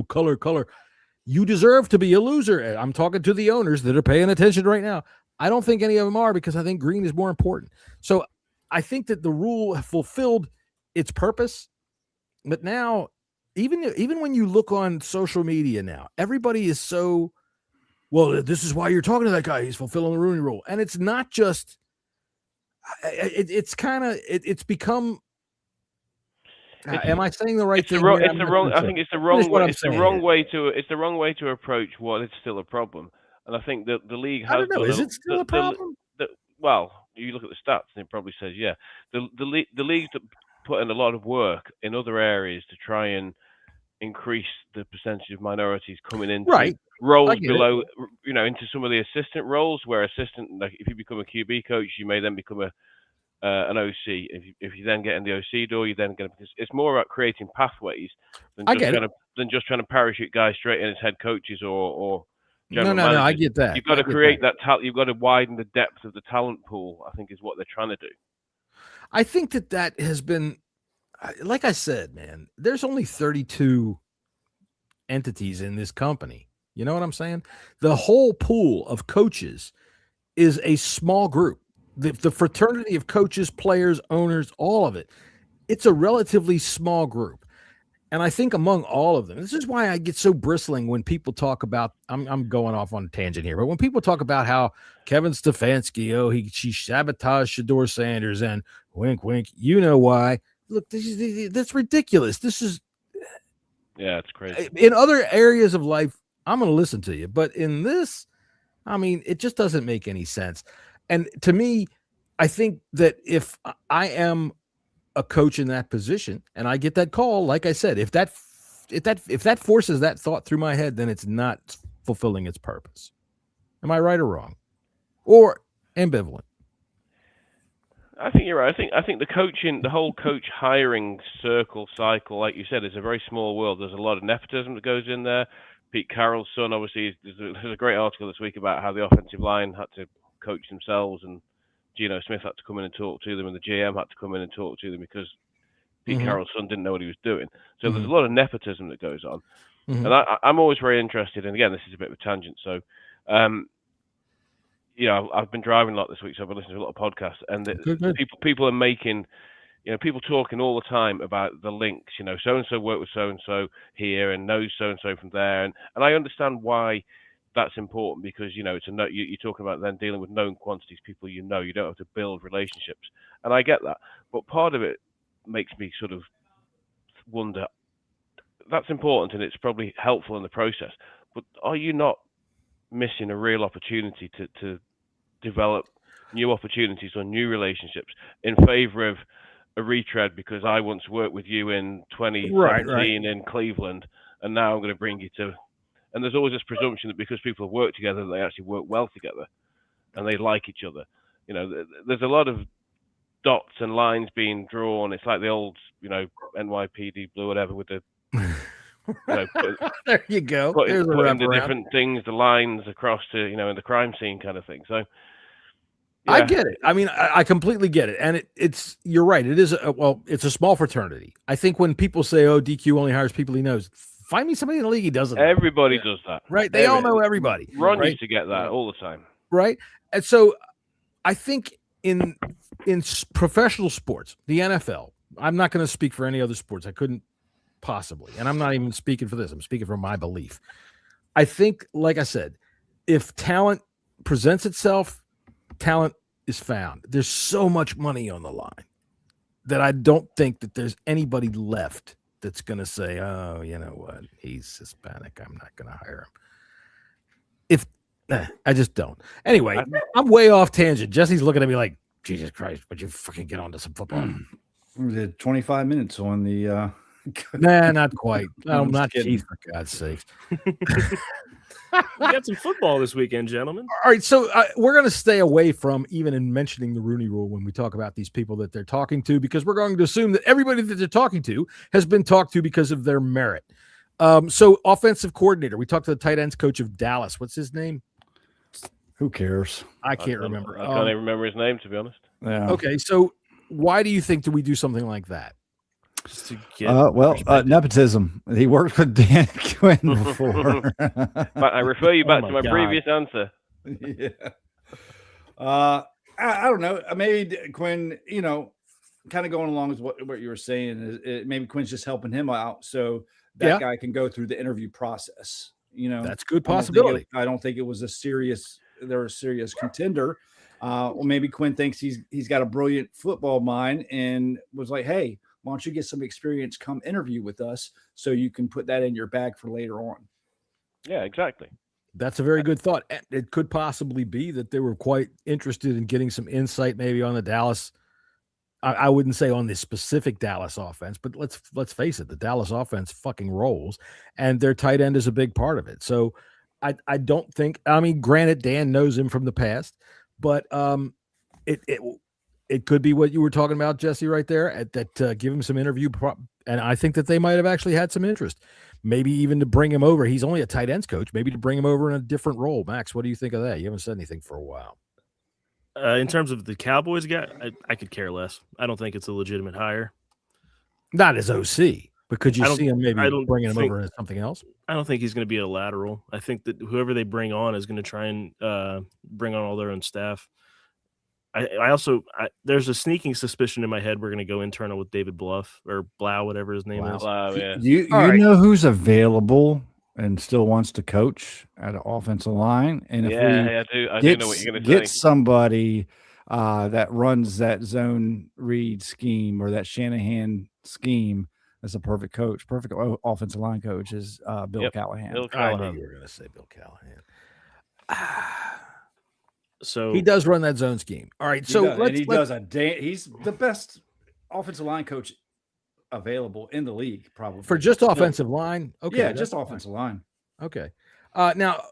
color, you deserve to be a loser. I'm talking to the owners that are paying attention right now. I don't think any of them are, because I think green is more important. So I think that the rule fulfilled its purpose. But now, even when you look on social media now, everybody is so, well, this is why you're talking to that guy. He's fulfilling the Rooney Rule. And it's not just, it's become, am I saying the right thing? I think it's the wrong way. It's the wrong way to approach what is still a problem. And I think that the league has. I don't know. Is it still a problem? Well, you look at the stats, and it probably says, yeah. The leagues that put in a lot of work in other areas to try and increase the percentage of minorities coming into roles below, into some of the assistant roles, where like if you become a QB coach, you may then become an OC. If you then get in the OC door, you then get. It's more about creating pathways than just trying to parachute guys straight in as head coaches or general managers. I get that. You've got to create that talent. You've got to widen the depth of the talent pool, I think, is what they're trying to do. I think that has been, like I said, man, there's only 32 entities in this company. You know what I'm saying? The whole pool of coaches is a small group. The fraternity of coaches, players, owners, all of it. It's a relatively small group. And I think among all of them, this is why I get so bristling when people talk about, I'm going off on a tangent here, but when people talk about how Kevin Stefanski, she sabotaged Shedeur Sanders, and wink, wink, you know why. Look, that's ridiculous. It's crazy. In other areas of life, I'm going to listen to you. But in this, it just doesn't make any sense. And to me, I think that if I am a coach in that position and I get that call, like I said, if that forces that thought through my head, then it's not fulfilling its purpose. Am I right or wrong? Or ambivalent? I think you're right. I think the whole coach hiring cycle, like you said, is a very small world. There's a lot of nepotism that goes in there. Pete Carroll's son, obviously, there's a great article this week about how the offensive line had to coach themselves, and Geno Smith had to come in and talk to them, and the GM had to come in and talk to them because Pete Carroll's son didn't know what he was doing. So there's a lot of nepotism that goes on. And I'm always very interested, and again, this is a bit of a tangent. So, I've been driving a lot this week, so I've been listening to a lot of podcasts, and people are making, people talking all the time about the links. So-and-so worked with so-and-so here and knows so-and-so from there. And I understand why that's important, because, it's you're talking about then dealing with known quantities, people you don't have to build relationships. And I get that. But part of it makes me sort of wonder, that's important and it's probably helpful in the process. But are you not missing a real opportunity to develop new opportunities or new relationships in favor of a retread, because I once worked with you in 2017 in Cleveland, and now I'm going to bring you to... And there's always this presumption that because people have worked together, they actually work well together and they like each other. There's a lot of dots and lines being drawn. It's like the old, NYPD blue, whatever, with the... there you go. Putting the different things, the lines across to, in the crime scene kind of thing. So... Yeah. I get it. I completely get it. And you're right. It is it's a small fraternity. I think when people say, DQ only hires people he knows, find me somebody in the league he doesn't know. Everybody does that. Right. They all know everybody. Ron used to get that all the time. Right. And so I think in professional sports, the NFL, I'm not going to speak for any other sports. I couldn't possibly. And I'm not even speaking for this. I'm speaking from my belief. I think, like I said, if talent presents itself, talent is found. There's so much money on the line that I don't think that there's anybody left that's going to say, oh, you know what? He's Hispanic. I'm not going to hire him. I just don't. Anyway, I'm way off tangent. Jesse's looking at me like, Jesus Christ, would you fucking get onto some football? We did 25 minutes on the. Nah, not quite. I'm Not just kidding. Keith, for God's sakes. We got some football this weekend, gentlemen. All right, so we're going to stay away from even in mentioning the Rooney Rule when we talk about these people that they're talking to, because we're going to assume that everybody that they're talking to has been talked to because of their merit. So offensive coordinator, we talked to the tight ends coach of Dallas. What's his name? Who cares? I can't remember. I can't even remember his name, to be honest. Yeah. Okay, so why do you think we do something like that? Just to get nepotism. He worked with Dan Quinn before. But I refer you back Oh to my my God. previous answer. Yeah. I don't know. Maybe Quinn, kind of going along with what you were saying, maybe Quinn's just helping him out so that guy can go through the interview process. That's a good possibility. I don't think it was a serious contender. Or maybe Quinn thinks he's got a brilliant football mind and was like, hey, why don't you get some experience, come interview with us so you can put that in your bag for later on. Yeah, exactly. That's a very good thought. It could possibly be that they were quite interested in getting some insight maybe on the Dallas. I wouldn't say on the specific Dallas offense, but let's face it, the Dallas offense fucking rolls, and their tight end is a big part of it. So I don't think, granted, Dan knows him from the past, but it could be what you were talking about, Jesse, right there, that give him some interview. And I think that they might have actually had some interest, maybe even to bring him over. He's only a tight ends coach, maybe to bring him over in a different role. Max, what do you think of that? You haven't said anything for a while. In terms of the Cowboys guy, I could care less. I don't think it's a legitimate hire. Not as OC, but could you see him maybe bringing him over as something else? I don't think he's going to be a lateral. I think that whoever they bring on is going to try and bring on all their own staff. I also there's a sneaking suspicion in my head we're going to go internal with David Blau, whatever his name is. Blau, yeah. You know who's available and still wants to coach at an offensive line, and if I do know what you're going to say. Get somebody that runs that zone read scheme or that Shanahan scheme as a perfect offensive line coach is Bill Callahan. Bill I Callahan. knew you were going to say Bill Callahan. So He does run that zone scheme. All right, so he's the best offensive line coach available in the league, probably for just offensive line. Okay, yeah, just offensive line. Okay. Now,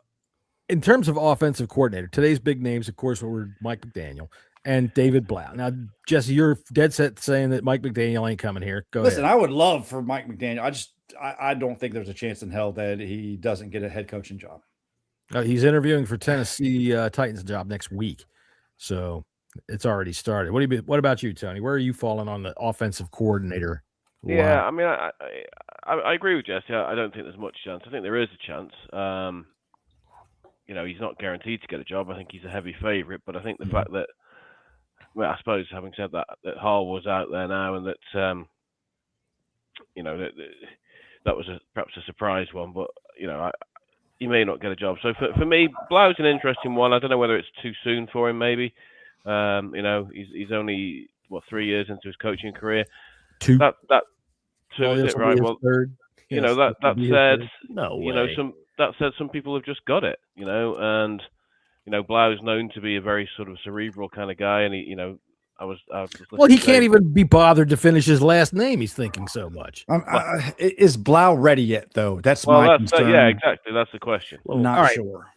in terms of offensive coordinator, today's big names, of course, were Mike McDaniel and David Blau. Now, Jesse, you're dead set saying that Mike McDaniel ain't coming here. Listen, ahead. I would love for Mike McDaniel. I don't think there's a chance in hell that he doesn't get a head coaching job. He's interviewing for Tennessee Titans job next week, so it's already started. What about you, Tony? Where are you falling on the offensive coordinator? Yeah, I agree with Jesse. I don't think there's much chance. I think there is a chance. He's not guaranteed to get a job. I think he's a heavy favorite, but I think the fact that, I suppose, having said that Hall was out there now, and that that was perhaps a surprise one, but he may not get a job. So for me, Blau's an interesting one. I don't know whether it's too soon for him. Maybe he's only 3 years into his coaching career. Two. That two is it right? Well, third. That said, no way. Some people have just got it. And Blau's known to be a very sort of cerebral kind of guy, and he can't even be bothered to finish his last name. He's thinking so much. Is Blau ready yet, though? That's my concern. Yeah, exactly. That's the question. Not sure.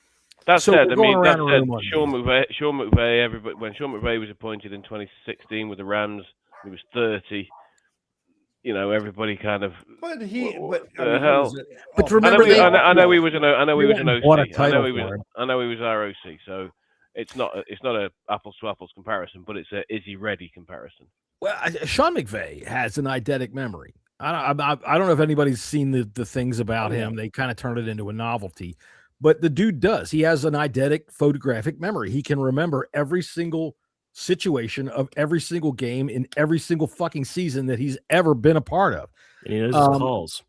That said, Sean McVay, everybody, when Sean McVay was appointed in 2016 with the Rams, he was 30. Everybody kind of. But remember, I know he was an OC. I know he was ROC. So it's not a apples to apples comparison, but it's a is he ready comparison. Well, Sean McVay has an eidetic memory. I don't know if anybody's seen the things about him. They kind of turn it into a novelty, but the dude does. He has an eidetic photographic memory. He can remember every single situation of every single game in every single fucking season that he's ever been a part of. And he knows his calls.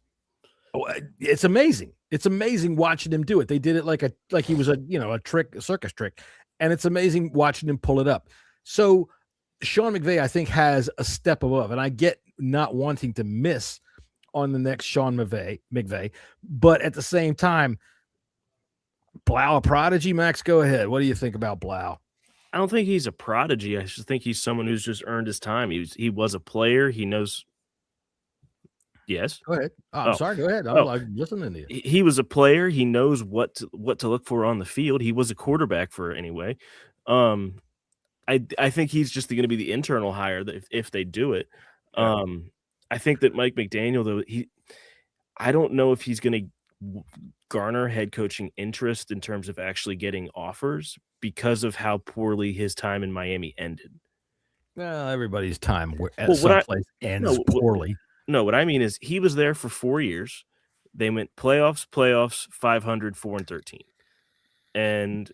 It's amazing. It's amazing watching him do it. They did it like he was a circus trick, and it's amazing watching him pull it up. So Sean McVay, I think, has a step above, and I get not wanting to miss on the next Sean McVay, but at the same time, Blau a prodigy? Max, go ahead. What do you think about Blau? I don't think he's a prodigy. I just think he's someone who's just earned his time. He was a player. He knows. Yes. Go ahead. I'm sorry. Go ahead. I'm listening to you. He was a player. He knows what to look for on the field. He was a quarterback for it anyway. I think he's just going to be the internal hire if they do it. I think that Mike McDaniel, though, I don't know if he's going to garner head coaching interest in terms of actually getting offers because of how poorly his time in Miami ended. Well, everybody's time at some place ends poorly. No, what I mean is he was there for 4 years. They went playoffs, 500, 4-13. And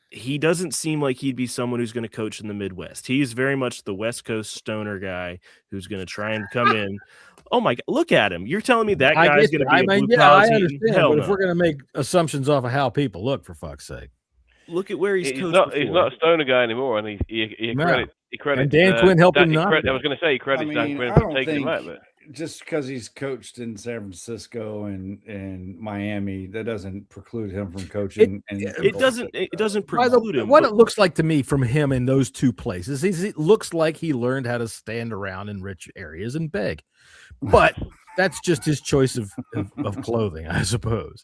he doesn't seem like he'd be someone who's going to coach in the Midwest. He's very much the West Coast stoner guy who's going to try and come in. Oh my God, look at him. You're telling me that guy's going to be a blue collar team? I understand, but if we're going to make assumptions off of how people look, for fuck's sake. Look at where he's coached not. before. He's not a stoner guy anymore, and he credits. And Dan Quinn helped him not. I was going to say he credits Dan Quinn for taking him out, but just because he's coached in San Francisco and Miami, that doesn't preclude him from coaching. It doesn't preclude him. What it looks like to me from him in those two places is it looks like he learned how to stand around in rich areas and beg, but that's just his choice of clothing, I suppose.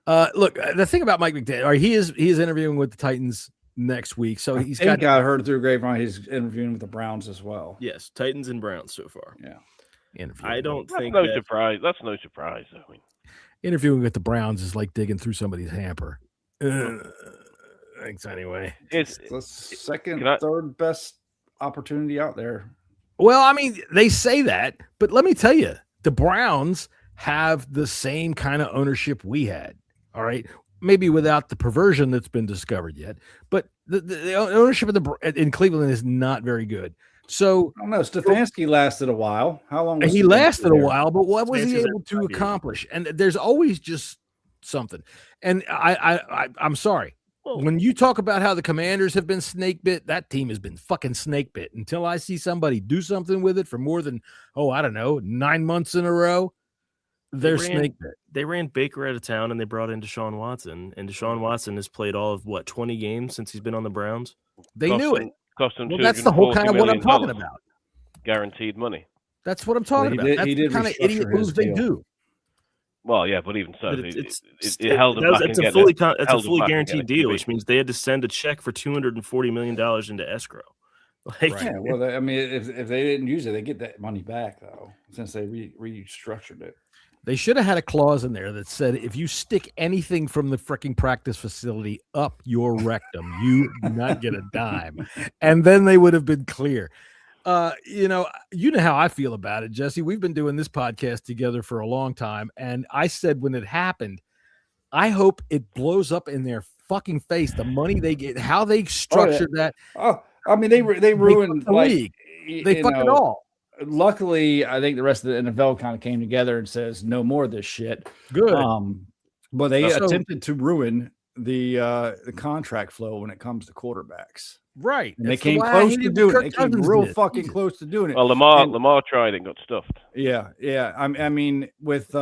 Look, the thing about Mike McDaniel, he is interviewing with the Titans next week, so I heard through grapevine he's interviewing with the Browns as well. Yes, Titans and Browns so far. Yeah. I don't think that's no surprise. That's no surprise. I mean, interviewing with the Browns is like digging through somebody's hamper. Thanks anyway. It's the second, third best opportunity out there. Well, I mean, they say that, but let me tell you, the Browns have the same kind of ownership we had. All right, maybe without the perversion that's been discovered yet, but the ownership in Cleveland is not very good. So I don't know. Stefanski lasted a while. How long? He lasted a while, but what was he able to accomplish? And there's always just something. And I'm sorry. When you talk about how the Commanders have been snake bit, that team has been fucking snake bit until I see somebody do something with it for more than 9 months in a row. They're snake bit. They ran Baker out of town and they brought in Deshaun Watson. And Deshaun Watson has played all of 20 games since he's been on the Browns. They knew it. Cost them that's the whole kind of what I'm talking about. Guaranteed money. That's what I'm talking about. That's the kind of idiot moves they do. Well, yeah, but even so, it held them back. It's a fully guaranteed deal, which means they had to send a check for $240 million into escrow. Yeah, well, if they didn't use it, they get that money back though, since they restructured it. They should have had a clause in there that said if you stick anything from the freaking practice facility up your rectum, you do not get a dime. And then they would have been clear. You know how I feel about it, Jesse. We've been doing this podcast together for a long time. And I said when it happened, I hope it blows up in their fucking face. The money they get, how they structured that. Oh, I mean, they ruined the league. They fucked it all. Luckily, I think the rest of the NFL kind of came together and says no more of this shit. Good. But they attempted to ruin the contract flow when it comes to quarterbacks. Right. And they came close to doing it. They came real fucking close to doing it. Well, Lamar tried and got stuffed. Yeah. I mean, with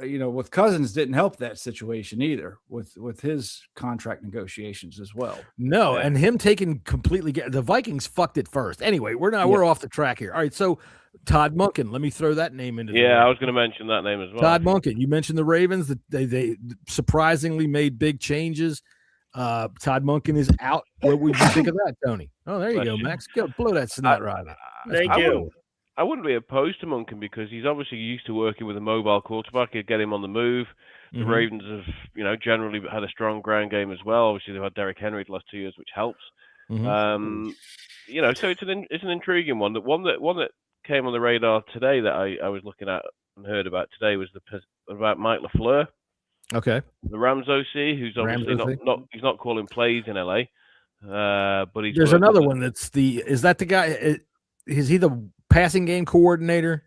with Cousins didn't help that situation either with his contract negotiations as well. No, and him taking completely the Vikings fucked it first. Anyway, we're off the track here. All right, so Todd Monken, let me throw that name into. Yeah, I was going to mention that name as well. Todd Monken, you mentioned the Ravens that they surprisingly made big changes. Todd Monken is out. What would you think of that, Tony? Oh, there you go, Max. Go blow that snot right. Thank you. I wouldn't be opposed to Monken because he's obviously used to working with a mobile quarterback. He'd get him on the move. The Ravens have, generally had a strong ground game as well. Obviously, they've had Derrick Henry the last 2 years, which helps. So it's an intriguing one. One that came on the radar today that I was looking at and heard about today was about Mike LaFleur. Okay. The Rams OC, who's obviously he's not calling plays in LA, but there's another one is that the guy? Is he the passing game coordinator?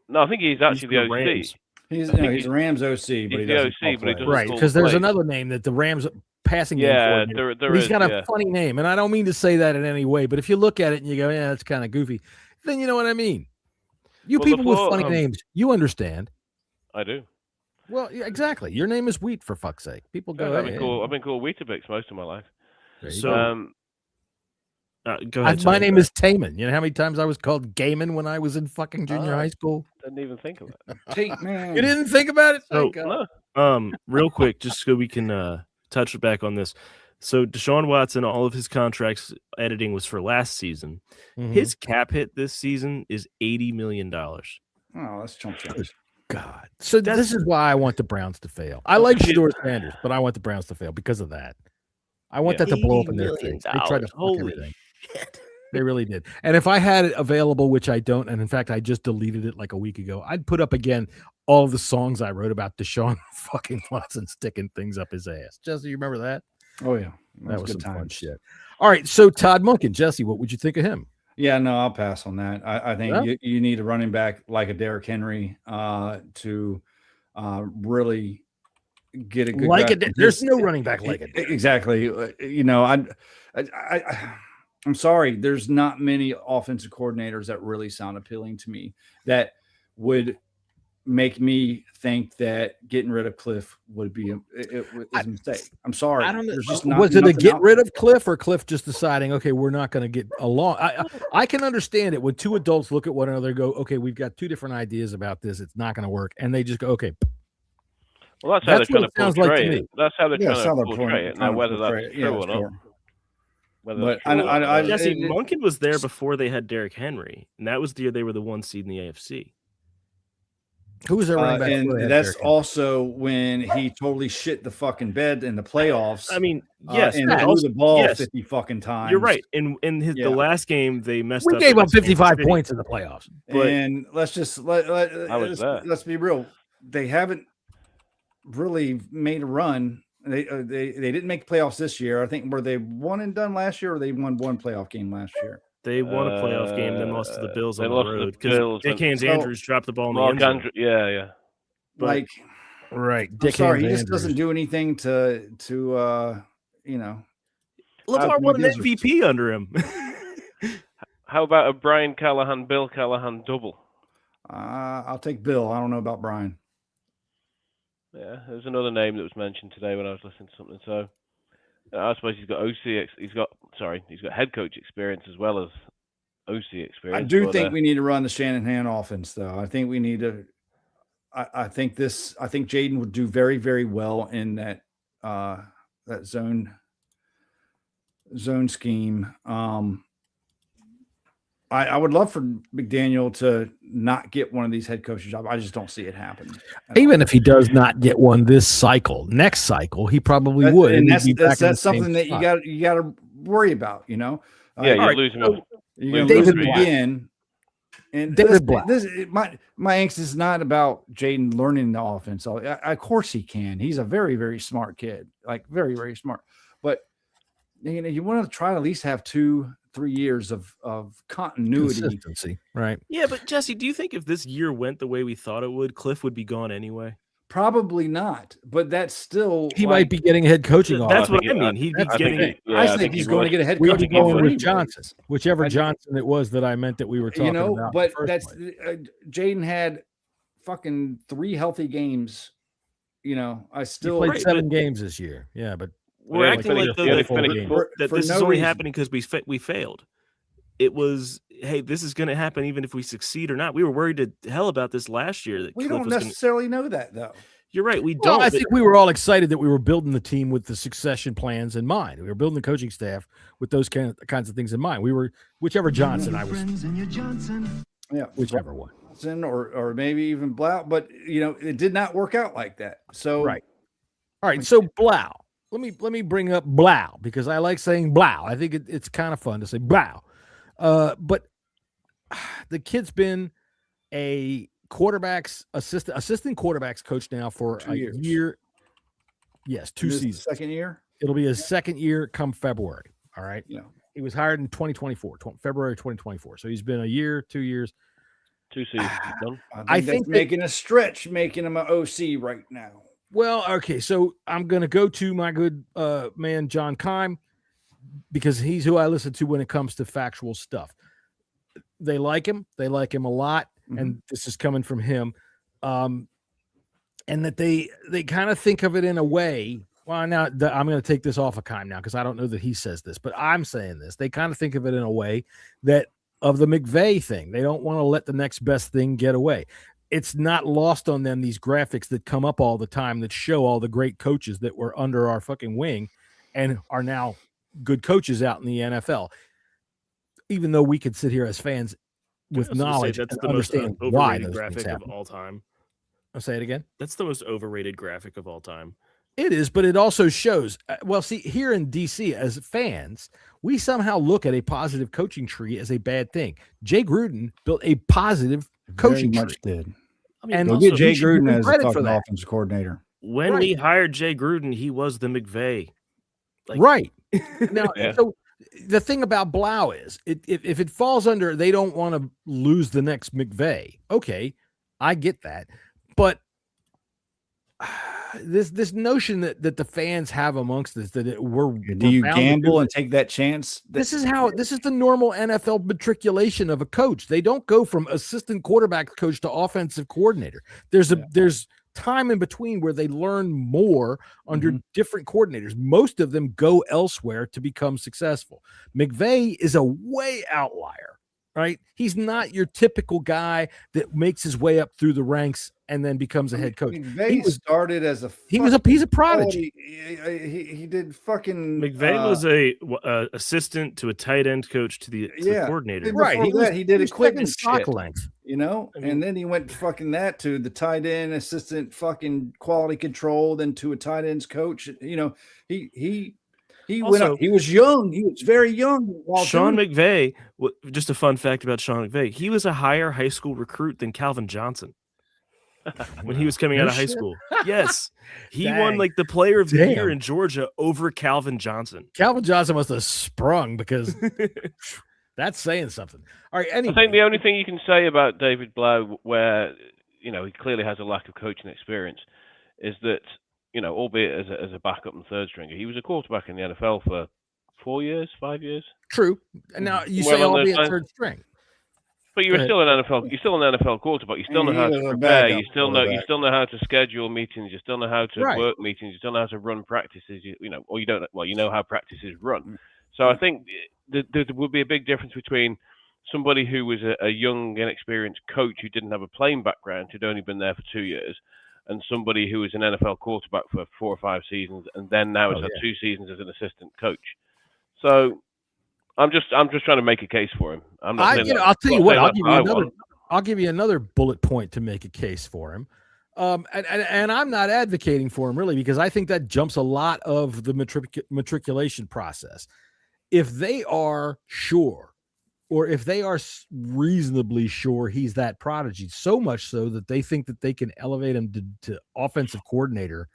No, I think he's actually the OC. Rams. He's the Rams OC, but he doesn't. Right, because there's another name that the Rams passing game coordinator. He's got a funny name, and I don't mean to say that in any way, but if you look at it and you go, yeah, that's kind of goofy, then you know what I mean. You people with funny names, you understand. I do. Well, yeah, exactly. Your name is Wheat, for fuck's sake. People go. I've "Hey, been called Weetabix most of my life. there you So go ahead. my Tony. name is Taman. You know how many times I was called Gaiman when I was in fucking junior high school? Didn't even think of it. Tate man. You didn't think about it? So- Thank God. Real quick, just so we can touch back on this. So Deshaun Watson, all of his contracts editing was for last season. Mhm. His cap hit this season is $80 million. Oh, that's chump change. God. So this is why I want the Browns to fail. I like Shador Sanders, but I want the Browns to fail because of that. I want that to blow up in their face. They tried to fuck Holy everything. shit. They really did. And if I had it available, which I don't, and in fact, I just deleted it like a week ago, I'd put up again all of the songs I wrote about Deshaun fucking Watson sticking things up his ass. Jesse, you remember that? Oh yeah, That was good some fun times. shit. All right. So Todd Monken, Jesse, what would you think of him? Yeah, no, I'll pass on that. I think Yeah. you need a running back like a Derrick Henry to really get a good Like grasp it. of There's his- no running back like it. Exactly. I'm sorry. There's not many offensive coordinators that really sound appealing to me that would make me think that getting rid of Cliff would be a mistake. I'm sorry. I don't know. There's just not Was it a nothing get out rid there. of Cliff or Cliff just deciding, okay, we're not going to get along? I can understand it when two adults look at one another and go, okay, we've got two different ideas about this. It's not going to work. And they just go, okay. Well, that's how That's they're what trying it sounds to like portray to it. me. That's how they're Yeah, trying to portray it. Now, whether that's true or not. Whether But that's true or not, Jesse, it- Monken was there before they had Derrick Henry, and that was the year they were the 1 seed in the AFC. Who was their running back? before they and had that's Derrick Henry? also when he totally shit the fucking bed in the playoffs. I mean, yes, and but threw also- the ball yes, 50 fucking times. you're right. In Yeah. the last game, they messed We up. gave up against Kansas 55 City. points in the playoffs. But- And let's just let's be real. They haven't really made a run. They didn't make playoffs this year. I think were they one and done last year, or they won one playoff game last year. They won a playoff game, then lost to the Bills they on the lost to the road because Bills, Dick but- Hans So- Andrews dropped the ball in the Mark end zone. Andrews, yeah. But- Like, Right. I'm Dick sorry, he Hans just doesn't Andrews. do anything to Lamar won an Gizzards. MVP under him. How about a Brian Callahan, Bill Callahan double? I'll take Bill. I don't know about Brian. Yeah, there's another name that was mentioned today when I was listening to something. So I suppose he's got he's got head coach experience as well as OC experience. I do but, think we need to run the Shanahan offense, though. I think we need to. I think Jaden would do very, very well in that that zone scheme. I would love for McDaniel to not get one of these head coaching jobs. I just don't see it happening. Even if he does not get one this cycle, next cycle, he probably That- would. and he'd that's be back in the that's something same that spot. you got to worry about. You know, yeah, you're right, losing. so- you're going David to lose him Black. again. And David Black. My angst is not about Jaden learning the offense. Of course he can. He's a very, very smart kid, like very, very smart. But you want to try to at least have 2-3 years of continuity. Consistency, right? Yeah, but Jesse, do you think if this year went the way we thought it would, Cliff would be gone anyway? Probably not, but that's still He might be getting a head coaching offer. That's I what think I it- mean. He'd be that's- getting. I think he's going to get a head We'd coaching be going offer with anyway. Johnson, whichever Johnson it was that I meant that we were talking about. But in the first that's place. Jaden had fucking 3 healthy games. I He still played Right, 7 games this year. Yeah, but We're Yeah, acting he like finished- he the, finished game. fourth. that for this is no only reason. happening because we failed. It was, hey, this is going to happen even if we succeed or not. We were worried to hell about this last year. That we Cliff don't was gonna, necessarily know that though. You're right. We well, don't. I but- think we were all excited that we were building the team with the succession plans in mind. We were building the coaching staff with those kinds of things in mind. We were whichever Johnson I was, Yeah, whichever one. Johnson or maybe even Blau, but it did not work out like that. So Right. All right, so Blau. Let me bring up Blau because I like saying Blau. I think it's kind of fun to say Blau. But the kid's been a assistant quarterbacks coach now for 2 a years. year. Yes, 2 This is the seasons. second year. It'll be his second year come February. All right. Yeah. He was hired in 2024, February 2024. So he's been a year, 2 years. 2 seasons done. I think think that's that- making a stretch, making him an OC right now. Well, okay, so I'm going to go to my good man, John Keim, because he's who I listen to when it comes to factual stuff. They like him. They like him a lot. Mm-hmm. And this is coming from him. and that they kind of think of it in a way. Well, now I'm going to take this off of Kime now because I don't know that he says this, but I'm saying this. They kind of think of it in a way that of the McVay thing. They don't want to let the next best thing get away. It's not lost on them, these graphics that come up all the time that show all the great coaches that were under our fucking wing and are now good coaches out in the NFL. Even though we could sit here as fans with knowledge that's and the most understand why those graphic things of happen. all time. I'll say it again. That's the most overrated graphic of all time. It is, but it also shows. Well, see, here in DC, as fans, we somehow look at a positive coaching tree as a bad thing. Jay Gruden built a positive coaching Very much tree. did. I mean, And Go also, get Jay we should give Gruden him as a credit for fucking that. offensive coordinator. when we hired Jay Gruden, he was the McVay. Like, Right. Now, Yeah. so the thing about Blau is, if it falls under, they don't want to lose the next McVay. Okay, I get that, but this notion that the fans have amongst us that Do you gamble and take that chance? This is the normal NFL matriculation of a coach. They don't go from assistant quarterback coach to offensive coordinator. There's time in between where they learn more under different coordinators. Most of them go elsewhere to become successful. McVay is a way outlier, right? He's not your typical guy that makes his way up through the ranks and then becomes a head coach. McVay started as a He's a prodigy. He did fucking McVay was a assistant to a tight end coach to the coordinator. Right. He did equipment stock shit, length. you know, and then he went fucking that to the tight end assistant, fucking quality control, then to a tight ends coach. You know, he went up. He was young. He was very young. Sean McVay. Just a fun fact about Sean McVay: he was a higher high school recruit than Calvin Johnson when he was coming out of high school. Yes, he won like the Player of the Year in Georgia over Calvin Johnson. Calvin Johnson must have sprung because that's saying something. All right. Anyway. I think the only thing you can say about David Blau, where he clearly has a lack of coaching experience, is that albeit as a backup and third stringer, he was a quarterback in the NFL for 4 years, 5 years. True. And now you say albeit third string. But you're still an NFL. You're still an NFL quarterback. You still know how to prepare. You still know how to schedule meetings. You still know how to work meetings. You still know how to run practices. Or you don't. Well, you know how practices run. So I think there would be a big difference between somebody who was a young, inexperienced coach who didn't have a playing background, who'd only been there for 2 years, and somebody who was an NFL quarterback for 4 or 5 seasons, and then now has had 2 seasons as an assistant coach. So I'm just trying to make a case for him. I'm not saying I'll tell you what. I'll give you another bullet point to make a case for him. And I'm not advocating for him really, because I think that jumps a lot of the matriculation process. If they are sure, or if they are reasonably sure he's that prodigy, so much so that they think that they can elevate him to offensive coordinator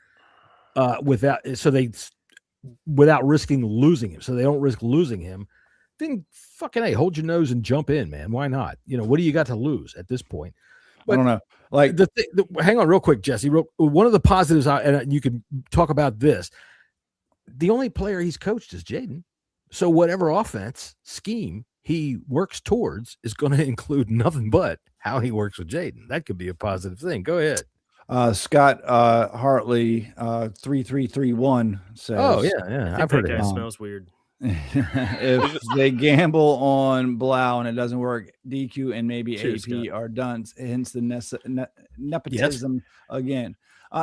without risking losing him, so they don't risk losing him, then fucking hey, hold your nose and jump in, man. Why not? What do you got to lose at this point? But I don't know. Like hang on real quick, Jesse. One of the positives, and you can talk about this. The only player he's coached is Jaden. So whatever offense scheme he works towards is going to include nothing but how he works with Jaden. That could be a positive thing. Go ahead. Scott Hartley 3331 says, "Oh yeah, I've heard it. Smells weird. If they gamble on Blau and it doesn't work, DQ and maybe Cheers, AP Scott. are done. Hence the nepotism again.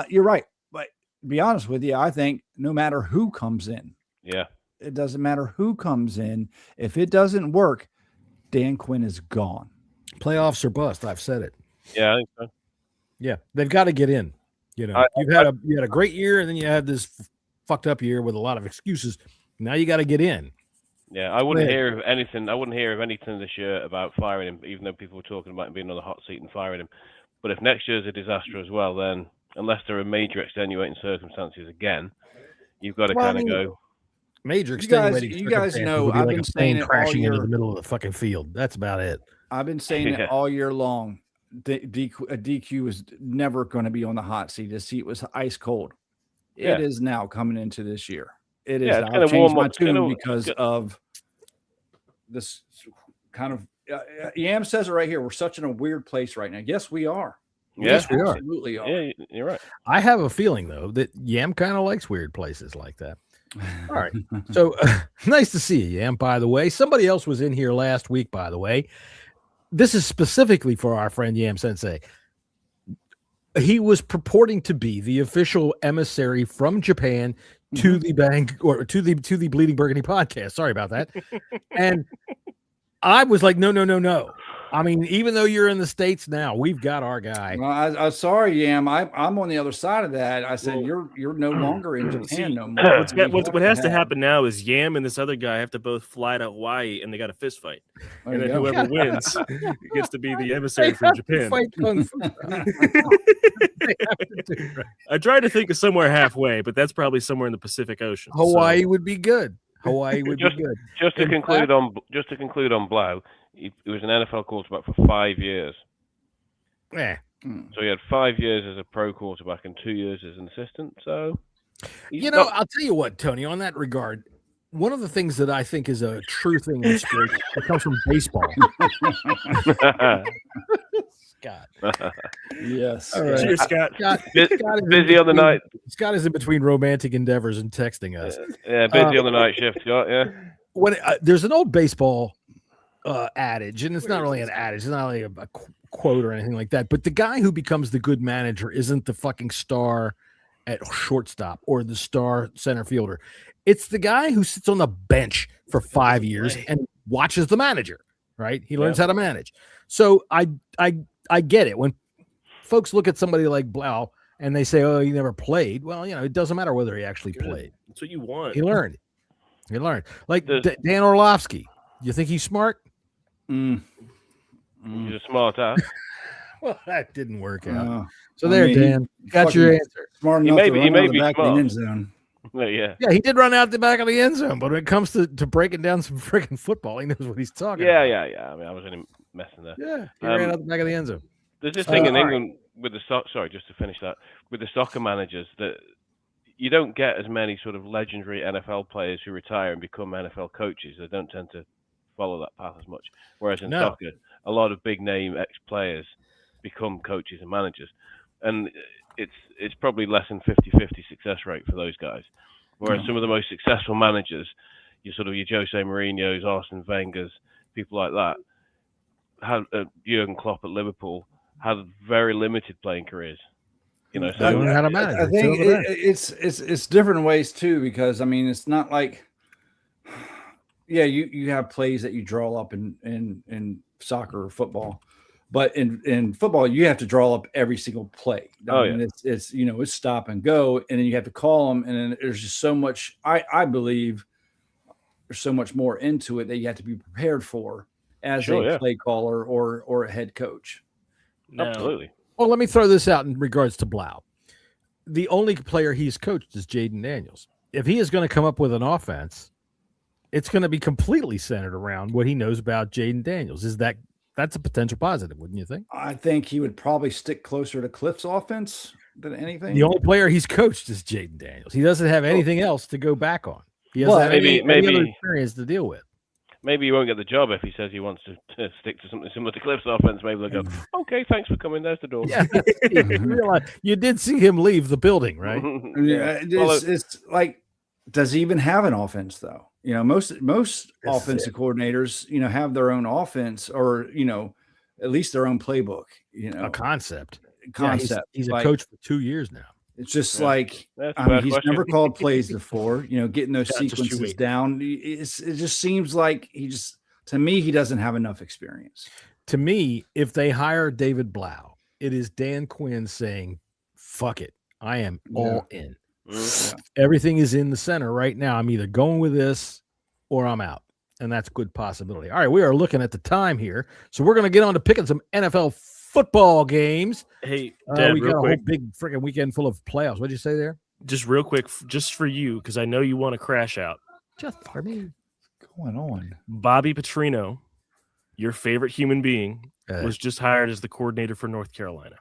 You're right, but be honest with you, I think no matter who comes in, it doesn't matter who comes in. If it doesn't work, Dan Quinn is gone. Playoffs or bust. I've said it. Yeah, I think so. Yeah, they've got to get in. You had a great year, and then you had this fucked up year with a lot of excuses. Now you got to get in. Yeah, I wouldn't hear of anything. I wouldn't hear of anything this year about firing him, even though people were talking about him being on the hot seat and firing him. But if next year's a disaster as well, then unless there are major extenuating circumstances again, you've got to go. Major extenuating. You guys know I've been saying it crashing all year. into the middle of the fucking field. That's about it. I've been saying it all year long. A DQ is never going to be on the hot seat. The seat was ice cold. It is now coming into this year. It is. I've changed my tune because of this kind of. Yam says it right here. We're such in a weird place right now. Yes, we are. Yes, we are. Absolutely are. Yeah, you're right. I have a feeling though that Yam kind of likes weird places like that. All right. So nice to see you, Yam. By the way, somebody else was in here last week. By the way, this is specifically for our friend Yam Sensei. He was purporting to be the official emissary from Japan to the to the Bleeding Burgundy podcast. Sorry about that. And I was like, no. I mean, even though you're in the States now, we've got our guy. Well, I'm sorry, Yam. I'm on the other side of that. I said you're no longer in Japan no more. What has to happen now is Yam and this other guy have to both fly to Hawaii, and they got a fist fight. And then whoever wins gets to be the emissary from Japan. I tried to think of somewhere halfway, but that's probably somewhere in the Pacific Ocean. Hawaii would be good. Hawaii would be good. Just to conclude on Blau, he was an NFL quarterback for 5 years. Yeah. So he had 5 years as a pro quarterback and 2 years as an assistant. So, I'll tell you what, Tony, on that regard, one of the things that I think is a true thing in sports that comes from baseball. Scott. Yes. All right. Cheers, Scott. Scott busy on the night. Scott is in between romantic endeavors and texting us. Yeah, busy on the night shift, Scott. Yeah. When there's an old baseball adage, and it's not really an adage, it's not really a quote or anything like that. But the guy who becomes the good manager isn't the fucking star at shortstop or the star center fielder. It's the guy who sits on the bench for 5 years and watches the manager. Right? He learns how to manage. So I get it when folks look at somebody like Blau and they say, "Oh, he never played." Well, it doesn't matter whether he actually played. That's what you want. He learned. Like Dan Orlovsky. You think he's smart? He's a smart ass. Well, that didn't work out. Dan, got your answer. Smart enough He may to be back smart. the end zone. Yeah, he did run out the back of the end zone, but when it comes to breaking down some freaking football, he knows what he's talking about. Yeah. I mean, I was only messing there. Yeah, he ran out the back of the end zone. There's this thing in England with the sorry, just to finish that, with the soccer managers that you don't get as many sort of legendary NFL players who retire and become NFL coaches. They don't tend to follow that path as much. Whereas in soccer, a lot of big name ex-players become coaches and managers. And it's probably less than 50-50 success rate for those guys. Whereas some of the most successful managers, your Jose Mourinho's, Arsene Wenger's, people like that, had Jurgen Klopp at Liverpool, had very limited playing careers. So how to manage. I think it's different ways too, because I mean it's not like you have plays that you draw up in soccer or football. But in football, you have to draw up every single play. It's stop and go, and then you have to call them. And then there's just so much. I believe there's so much more into it that you have to be prepared for as a play caller or a head coach. No. Absolutely. Well, let me throw this out in regards to Blau. The only player he's coached is Jaden Daniels. If he is going to come up with an offense, it's going to be completely centered around what he knows about Jaden Daniels. That's a potential positive, wouldn't you think? I think he would probably stick closer to Cliff's offense than anything. The only player he's coached is Jaden Daniels. He doesn't have anything else to go back on. He doesn't have any other experience to deal with. Maybe he won't get the job if he says he wants to stick to something similar to Cliff's offense. Maybe they'll go, "Okay, thanks for coming. There's the door." Yeah, you did see him leave the building, right? It's like, does he even have an offense though? Most offensive coordinators, have their own offense or, at least their own playbook, a concept. He's a coach for 2 years now. It's just like, he's never called plays before, getting those sequences down. It just seems like to me, he doesn't have enough experience. To me, if they hire David Blau, it is Dan Quinn saying, "Fuck it. I am all in." Everything is in the center right now. I'm either going with this or I'm out. And that's a good possibility. All right, we are looking at the time here. So we're going to get on to picking some NFL football games. Hey, Dad, we got a whole big freaking weekend full of playoffs. What'd you say there? Just real quick, just for you, because I know you want to crash out. Just for me. What's going on? Bobby Petrino, your favorite human being, was just hired as the coordinator for North Carolina.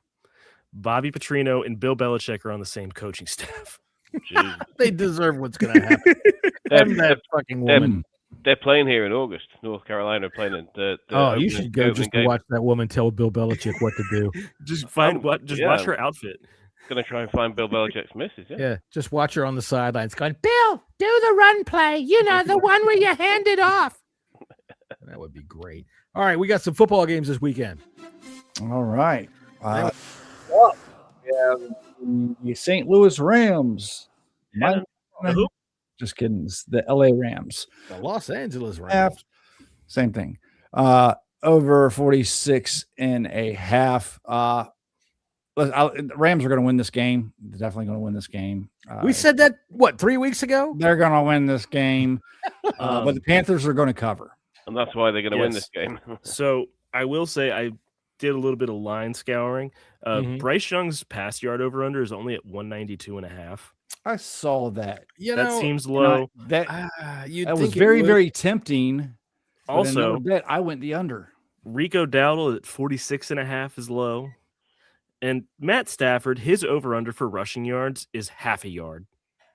Bobby Petrino and Bill Belichick are on the same coaching staff. They deserve what's going to happen. That fucking woman. They're playing here in August. North Carolina are playing in the you should go just to watch that woman tell Bill Belichick what to do. Just watch her outfit. Gonna try and find Bill Belichick's missus. Yeah, just watch her on the sidelines going, Bill, do the run play. You know, the one where you hand it off. That would be great. All right, we got some football games this weekend. All right. The St. Louis Rams. Just kidding. It's the LA Rams. The Los Angeles Rams. Same thing. Over 46.5. The Rams are going to win this game. They're definitely going to win this game. We said that, 3 weeks ago? They're going to win this game. But the Panthers are going to cover. And that's why they're going to win this game. So I will say I did a little bit of line scouring. Bryce Young's pass yard over under is only at 192.5. I saw that. That seems low. That was very, very tempting. Also, I went the under. Rico Dowdle at 46.5 is low. And Matt Stafford, his over under for rushing yards is half a yard.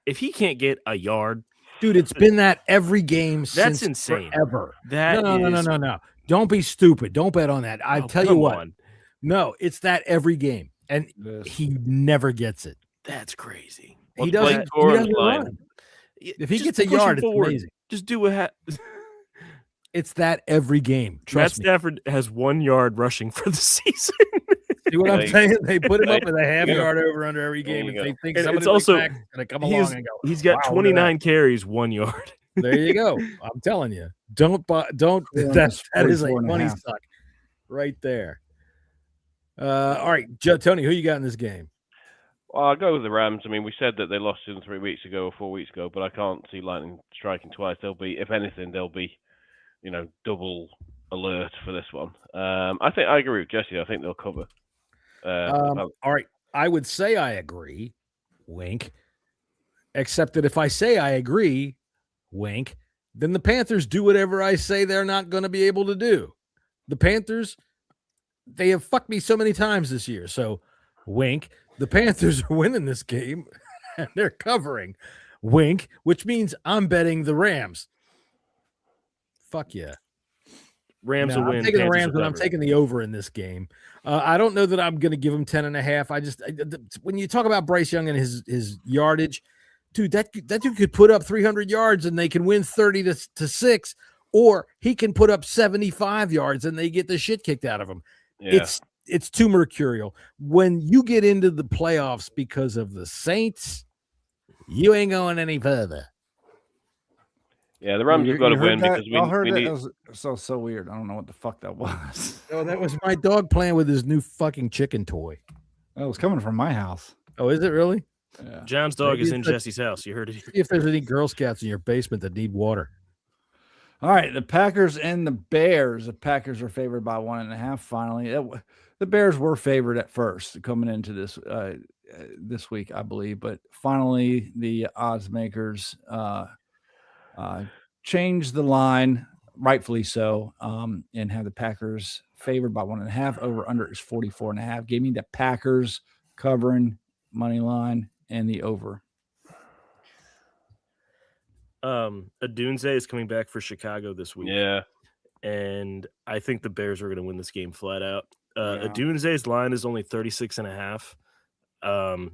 If he can't get a yard, dude, it's been that every game that's since insane. Forever. No. Don't be stupid. Don't bet on that. I tell you what. On. No, it's that every game, and he never gets it. That's crazy. He doesn't run. If he gets a yard, it's amazing. Just do what. It's that every game. Trust me. Matt Stafford has 1 yard rushing for the season. See what I'm saying? They put him up with a half yard over under every game, and they think somebody's going to come along and go. He's got 29 carries, 1 yard. There you go. I'm telling you. Don't. That is a money suck right there. All right, Tony, who you got in this game? Well, I'll go with the Rams. I mean, we said that they lost to them 3 weeks ago or 4 weeks ago, but I can't see Lightning striking twice. If anything, they'll be, double alert for this one. I agree with Jesse. I think they'll cover. All right. I would say I agree, wink, except that if I say I agree, wink, then the Panthers do whatever I say they're not going to be able to do. The Panthers, they have fucked me so many times this year. So, wink, the Panthers are winning this game and they're covering, wink, which means I'm betting the Rams. Fuck yeah. Rams will win. I'm taking the Rams, but I'm taking the over in this game. I don't know that I'm going to give him 10.5. When you talk about Bryce Young and his yardage, dude, that dude could put up 300 yards and they can win 30-6, or he can put up 75 yards and they get the shit kicked out of him. Yeah. It's too mercurial. When you get into the playoffs because of the Saints, you ain't going any further. Yeah, the Rams have got to win because I heard that. That was so weird. I don't know what the fuck that was. Oh, that was my dog playing with his new fucking chicken toy. That was coming from my house. Oh, is it really? Yeah. John's dog is in Jesse's house. You heard it. See if there's any Girl Scouts in your basement that need water. All right, the Packers and the Bears. The Packers are favored by 1.5. Finally, the Bears were favored at first coming into this week, I believe, but finally the odds makers changed the line, rightfully so, and have the Packers favored by 1.5. Over under is 44.5. Gave me the Packers covering money line and the over. Adunze is coming back for Chicago this week. Yeah. And I think the Bears are going to win this game flat out. Adunze's line is only 36.5.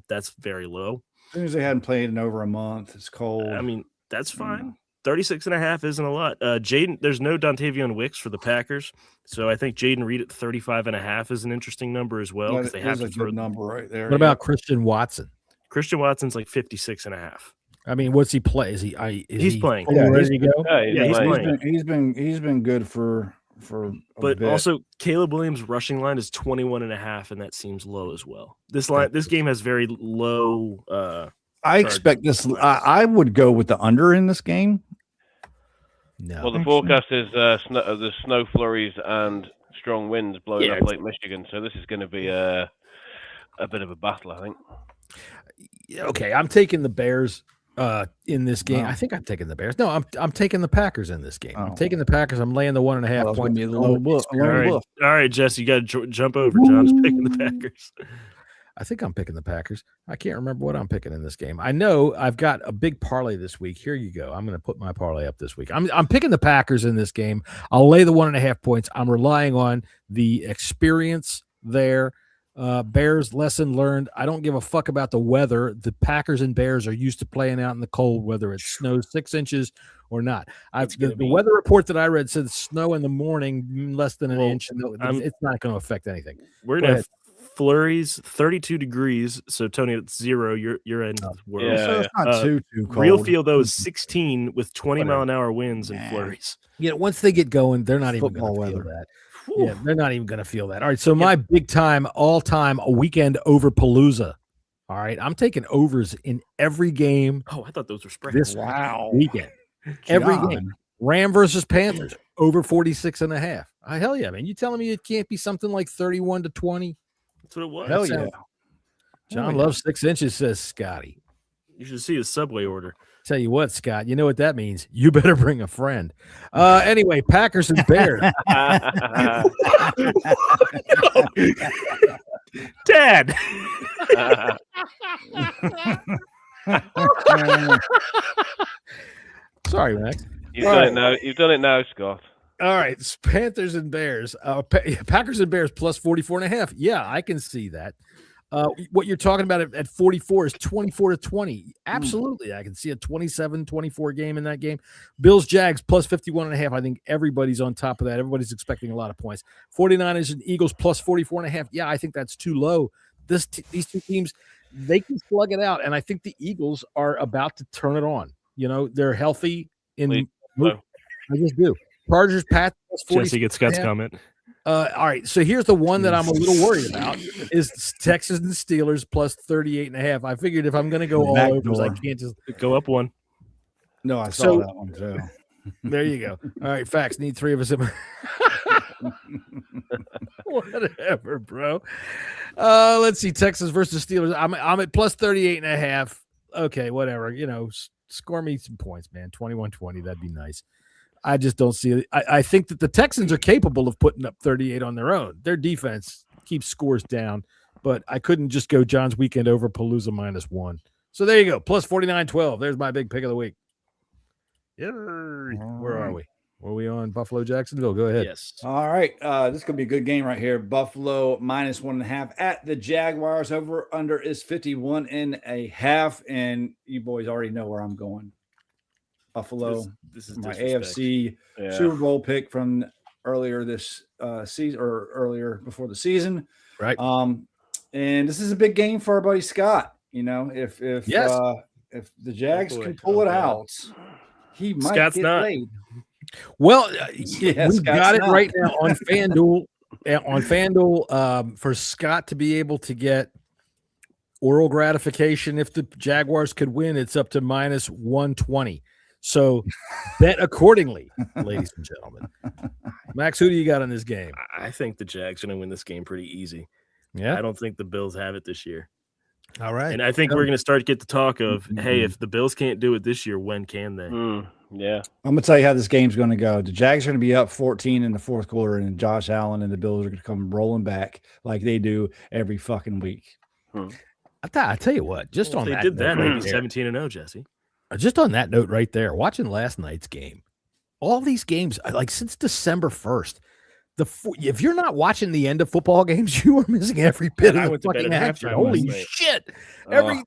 That's very low. Adunze hadn't played in over a month. It's cold. I mean, that's fine. 36.5 isn't a lot. There's no Dontavion Wicks for the Packers. So I think Jaden Reed at 35.5 is an interesting number as well. That is a good number right there. What about Christian Watson? Christian Watson's like 56.5. I mean, what's he play? He's playing. Ready to go? He's playing. He's been good for but also Caleb Williams' rushing line is 21.5, and that seems low as well. This game has very low. I expect this. I would go with the under in this game. No. Well, the forecast is the snow flurries and strong winds blowing up Lake Michigan, so this is going to be a bit of a battle, I think. Okay, I'm taking the Bears in this game. I think I'm taking the Bears. No, I'm taking the Packers in this game. I'm taking the Packers. I'm laying the 1.5 points. All right, Jesse, you got to jump over. John's picking the Packers. I think I'm picking the Packers. I can't remember what I'm picking in this game. I know I've got a big parlay this week. Here you go. I'm going to put my parlay up this week. I'm picking the Packers in this game. I'll lay the 1.5 points. I'm relying on the experience there. Bears, lesson learned. I don't give a fuck about the weather. The Packers and Bears are used to playing out in the cold, whether it snows 6 inches or not. The weather report that I read said snow in the morning, less than an inch. It's not going to affect anything. We're going to have flurries, 32 degrees. So, Tony, it's 0. You're in the world. Yeah, so it's not too cold. Real feel, though, is 16 with 20-mile-an-hour winds and flurries. Yeah, once they get going, they're not even going to feel that. Yeah, they're not even going to feel that. All right, so my big time, all-time weekend over Palooza. All right, I'm taking overs in every game. Oh, I thought those were spreads. This weekend. Every game. Ram versus Panthers, over 46.5. Hell yeah, man. You telling me it can't be something like 31-20? That's what it was. Hell yeah. John loves 6 inches, says Scotty. You should see his Subway order. Tell you what, Scott, you know what that means. You better bring a friend. Anyway, Packers and Bears. Dad. Sorry, Max. You've done it now. You've done it now, Scott. All right, it's Panthers and Bears. Packers and Bears plus 44.5. Yeah, I can see that. What you're talking about at 44 is 24-20. Absolutely. I can see a 27-24 game in that game. Bills, Jags plus 51.5. I think everybody's on top of that. Everybody's expecting a lot of points. 49ers and Eagles plus 44.5. Yeah, I think that's too low. These two teams, they can slug it out. And I think the Eagles are about to turn it on. You know, they're healthy I just do. Chargers, Pats plus 40. Jesse gets Scott's comment. All right, so here's the one that I'm a little worried about is Texas and Steelers plus 38.5. I figured if I'm going to go all overs, I can't just go up one. No, I saw that one too. There you go. All right, facts. Need 3 of us. Whatever, bro. Let's see. Texas versus Steelers. I'm at plus 38.5. Okay, whatever. You know, score me some points, man. 21-20. That'd be nice. I just don't see it. I think that the Texans are capable of putting up 38 on their own. Their defense keeps scores down, but I couldn't just go John's weekend over Palooza -1. So there you go. Plus 49-12. There's my big pick of the week. Yeah. Where are we? Were we on Buffalo, Jacksonville? Go ahead. Yes. All right. This is going to be a good game right here. Buffalo -1.5 at the Jaguars. Over under is 51.5. And you boys already know where I'm going. Buffalo. This is my AFC Super Bowl pick from earlier this season or earlier before the season. Right. And this is a big game for our buddy Scott. You know, if the Jags can pull it out, he might get laid. Well, we've got it right now on FanDuel. For Scott to be able to get oral gratification if the Jaguars could win, it's up to -120. So bet accordingly, ladies and gentlemen. Max, who do you got in this game? I think the Jags are going to win this game pretty easy. Yeah, I don't think the Bills have it this year. All right, and I think we're going to start to get the talk of, hey, if the Bills can't do it this year, when can they? Yeah, I'm gonna tell you how this game's going to go. The Jags are going to be up 14 in the fourth quarter, and Josh Allen and the Bills are going to come rolling back like they do every fucking week. I tell you what, just on they that did that, note, maybe 17-0, Jesse. Just on that note right there, watching last night's game, all these games, like since December 1st, if you're not watching the end of football games, you are missing every bit of the fucking action. Holy shit!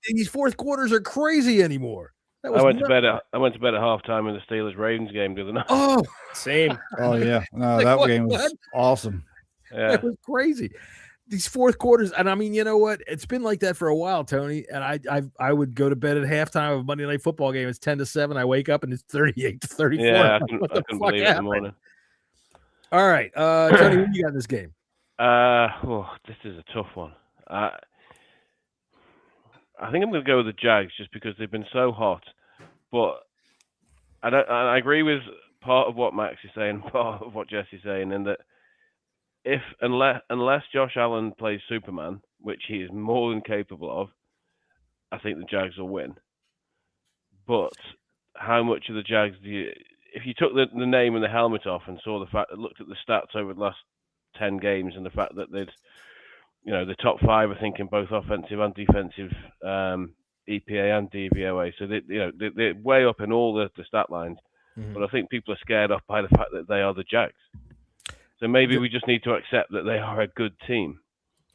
These fourth quarters are crazy anymore. I went to bed at halftime in the Steelers Ravens game the other night. Oh, same. Oh yeah, no, that game was awesome. Yeah, it was crazy. These fourth quarters, and I mean, you know what? It's been like that for a while, Tony. And I would go to bed at halftime of a Monday Night Football game. It's 10-7. I wake up and it's 38-34. Yeah, I couldn't believe it in the morning. All right, Tony, who you got in this game? This is a tough one. I think I'm going to go with the Jags just because they've been so hot. But I agree with part of what Max is saying, part of what Jesse's saying, in that unless Josh Allen plays Superman, which he is more than capable of, I think the Jags will win. But how much of the Jags if you took the name and the helmet off and looked at the stats over the last 10 games and the fact that the top 5, I think, in both offensive and defensive EPA and DVOA. So they're way up in all the stat lines. Mhm. But I think people are scared off by the fact that they are the Jags. So maybe we just need to accept that they are a good team.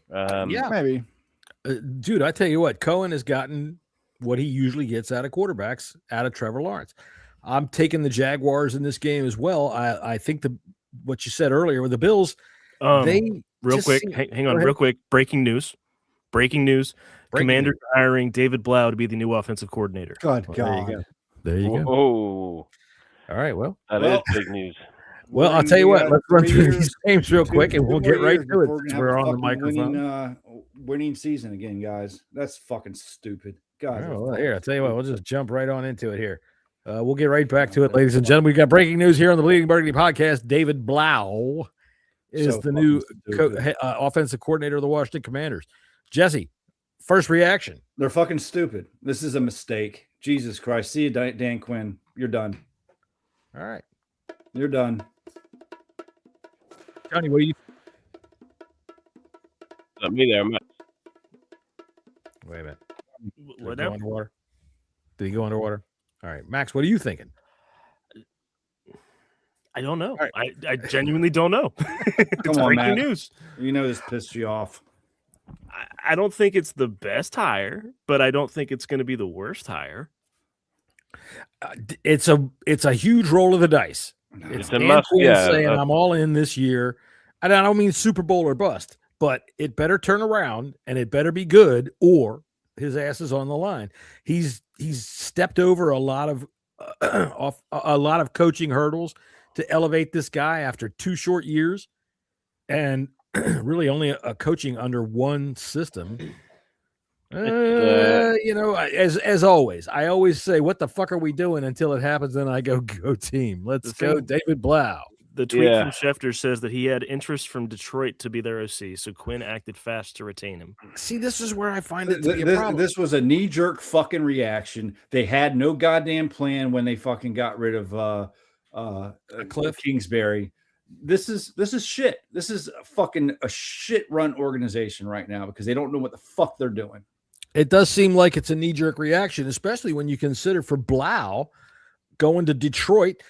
Yeah, maybe. Dude, I tell you what, Cohen has gotten what he usually gets out of quarterbacks, out of Trevor Lawrence. I'm taking the Jaguars in this game as well. I think what you said earlier with the Bills, they real quick, hang on, real quick. Breaking news. Commanders hiring David Blau to be the new offensive coordinator. God. There you go. Oh, all right. Well, that is big news. Well, I'll tell you what. Let's run through these games real quick, and we'll get right to it. We're on the microphone. Winning season again, guys. That's fucking stupid. God. Well, here, I'll tell you what. We'll just jump right on into it here. We'll get right back to it, ladies and gentlemen. We got breaking news here on the Bleeding Burgundy podcast. David Blau is the new offensive coordinator of the Washington Commanders. Jesse, first reaction. They're fucking stupid. This is a mistake. Jesus Christ. See you, Dan Quinn. You're done. All right. You're done. Tony, what do you? Not me there, Matt. Wait a minute. What Did he go underwater? Did he go underwater? All right, Max, what are you thinking? I don't know. Right. I genuinely don't know. Come on, breaking Matt. news. You know this pissed you off. I don't think it's the best hire, but I don't think it's going to be the worst hire. It's a huge roll of the dice. It's a Dan must. Quinn Yeah, saying I'm all in this year. And I don't mean Super Bowl or bust, but it better turn around and it better be good, or his ass is on the line. He's stepped over a lot of a lot of coaching hurdles to elevate this guy after 2 short years, and really only a coaching under one system. As always, I always say, what the fuck are we doing until it happens? Then I go team. Let's go, David Blau. The tweet from Schefter says that he had interest from Detroit to be their OC, so Quinn acted fast to retain him. See, this is where I find it to be a problem. This was a knee-jerk fucking reaction. They had no goddamn plan when they fucking got rid of Cliff Kingsbury. This is shit. This is a shit-run organization right now because they don't know what the fuck they're doing. It does seem like it's a knee-jerk reaction, especially when you consider for Blau going to Detroit.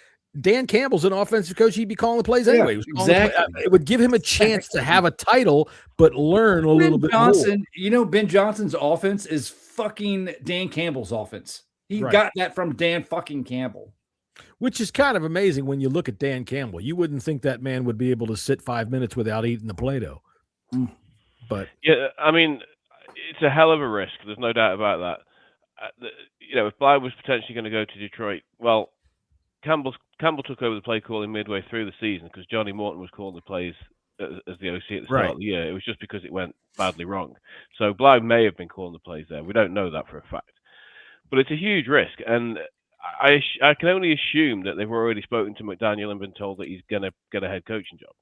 Dan Campbell's an offensive coach. He'd be calling the plays anyway. Exactly. It would give him a chance to have a title, but learn a little bit more. Ben Johnson's offense is fucking Dan Campbell's offense. He got that from Dan fucking Campbell. Which is kind of amazing when you look at Dan Campbell. You wouldn't think that man would be able to sit 5 minutes without eating the Play-Doh. But yeah, I mean, it's a hell of a risk. There's no doubt about that. If Blau was potentially going to go to Detroit, well, Campbell took over the play calling midway through the season because Johnny Morton was calling the plays as the OC at the start of the year. It was just because it went badly wrong. So Blau may have been calling the plays there. We don't know that for a fact. But it's a huge risk, and I can only assume that they've already spoken to McDaniel and been told that he's going to get a head coaching job.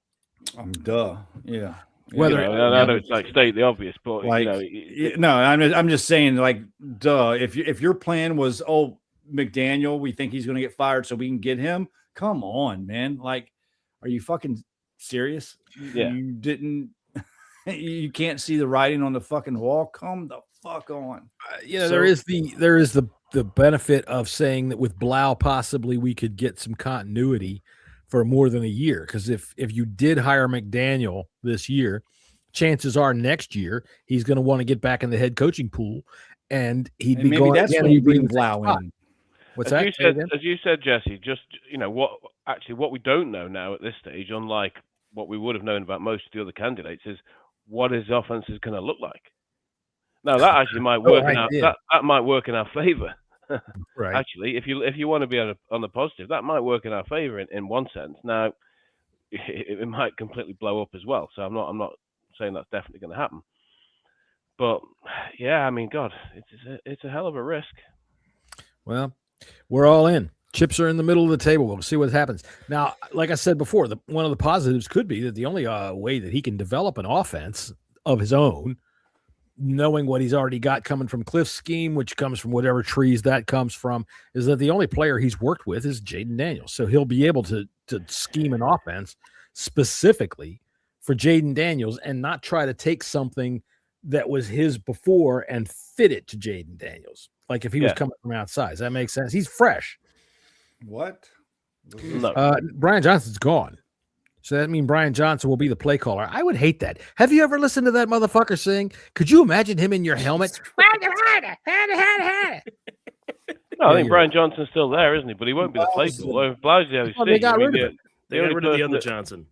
Yeah. Whether I know it's state the obvious, but I'm just saying, if your plan was, McDaniel, we think he's going to get fired so we can get him. Come on, man. Are you fucking serious? Yeah. You can't see the writing on the fucking wall. Come the fuck on. There is the benefit of saying that with Blau, possibly we could get some continuity for more than a year. Because if you did hire McDaniel this year, chances are next year he's going to want to get back in the head coaching pool, and he'd be going. That's when you bring Blau in. What's as that? As you said, Jesse, just what we don't know now at this stage, unlike what we would have known about most of the other candidates, is what his offense is going to look like. Now that actually might work that might work in our favor. Right. Actually, if you want to be on the positive, that might work in our favor in one sense. Now it might completely blow up as well. So I'm not saying that's definitely going to happen. But yeah, I mean, God, it's a hell of a risk. Well, we're all in. Chips are in the middle of the table. We'll see what happens. Now, like I said before, one of the positives could be that the only way that he can develop an offense of his own, knowing what he's already got coming from Cliff's scheme, which comes from whatever trees that comes from, is that the only player he's worked with is Jaden Daniels. So he'll be able to scheme an offense specifically for Jaden Daniels and not try to take something that was his before and fit it to Jaden Daniels. Like if he was coming from outside. Does that make sense? He's fresh. What? No. Brian Johnson's gone. So that means Brian Johnson will be the play caller. I would hate that. Have you ever listened to that motherfucker sing? Could you imagine him in your helmet? No, I think Brian Johnson's still there, isn't he? But he won't be the play caller. Blau's the OC. They got rid of it. They got rid of the other Johnson.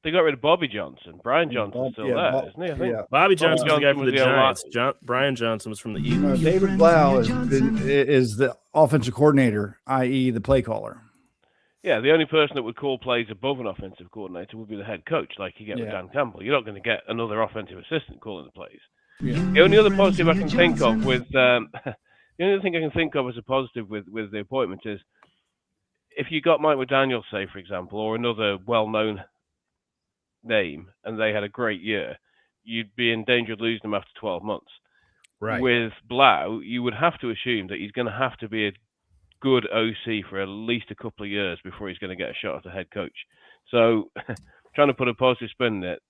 They got rid of Bobby Johnson. Brian Johnson's still there, isn't he? I think. Yeah. Bobby Johnson was the guy from the Giants. Giants. Brian Johnson was from the Eagles. David Blau is the offensive coordinator, i.e. the play caller. Yeah, the only person that would call plays above an offensive coordinator would be the head coach, like you get with Dan Campbell. You're not going to get another offensive assistant calling the plays. Yeah. The only other positive I can think of with the only other thing I can think of as a positive with the appointment is if you got Mike McDaniel, say for example, or another well-known name, and they had a great year, you'd be in danger of losing them after 12 months. Right. With Blau, you would have to assume that he's going to have to be a good OC for at least a couple of years before he's going to get a shot at the head coach. So, trying to put a positive spin in it.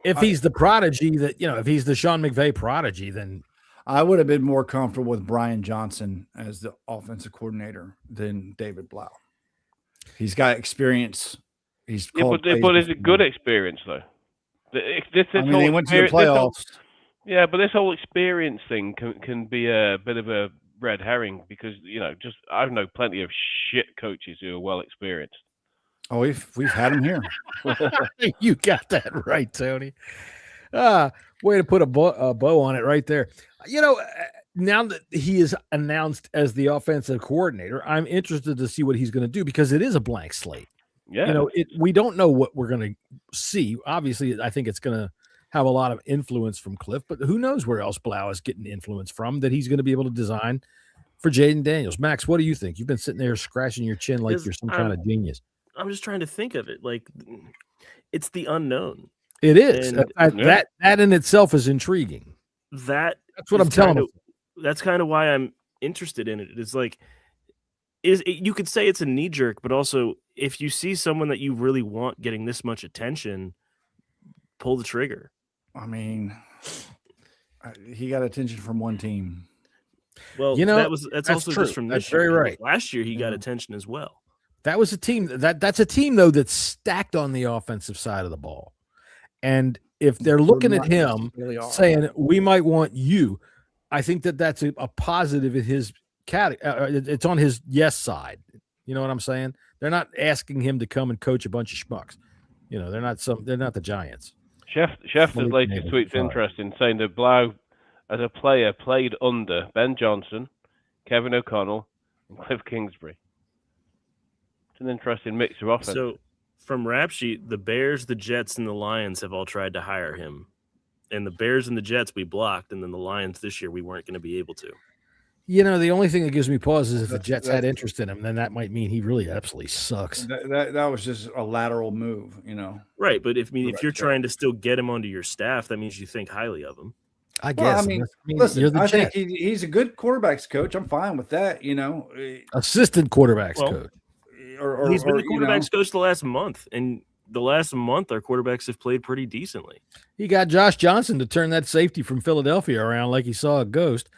If he's the prodigy if he's the Sean McVay prodigy, then I would have been more comfortable with Brian Johnson as the offensive coordinator than David Blau. He's got experience. But is it good experience though? They went to the playoffs. But this whole experience thing can be a bit of a red herring because I know plenty of shit coaches who are well experienced. Oh, we've had him here. You got that right, Tony. Way to put a bow on it right there. Now that he is announced as the offensive coordinator, I'm interested to see what he's going to do because it is a blank slate. Yeah. We don't know what we're going to see. Obviously, I think it's going to have a lot of influence from Cliff, but who knows where else Blau is getting influence from that he's going to be able to design for Jaden Daniels. Max, what do you think? You've been sitting there scratching your chin like you're some kind of genius. I'm just trying to think of it. Like, it's the unknown. It is. That in itself is intriguing. That's what I'm telling you. That's kind of why I'm interested in it. It's like, you could say it's a knee jerk, but also if you see someone that you really want getting this much attention, pull the trigger. I mean, he got attention from one team. Well, that's also true. Just from that's this very year. right. Last year he got attention as well. That was a team that's a team though that's stacked on the offensive side of the ball. And if they're looking at him saying we might want you, I think that's a positive in his category. It's on his yes side. You know what I'm saying? They're not asking him to come and coach a bunch of schmucks. They're not the Giants. Schefter's latest tweet's interesting, saying that Blau, as a player, played under Ben Johnson, Kevin O'Connell, and Cliff Kingsbury. It's an interesting mix of offense. So, from Rap Sheet, the Bears, the Jets, and the Lions have all tried to hire him. And the Bears and the Jets we blocked, and then the Lions this year we weren't going to be able to. The only thing that gives me pause is if the Jets had interest in him, then that might mean he really absolutely sucks. That was just a lateral move, Right, but if you're trying to still get him onto your staff, that means you think highly of him. I guess. Listen, I think he's a good quarterbacks coach. I'm fine with that. Assistant quarterbacks coach. He's been the quarterbacks coach the last month, and the last month our quarterbacks have played pretty decently. He got Josh Johnson to turn that safety from Philadelphia around like he saw a ghost.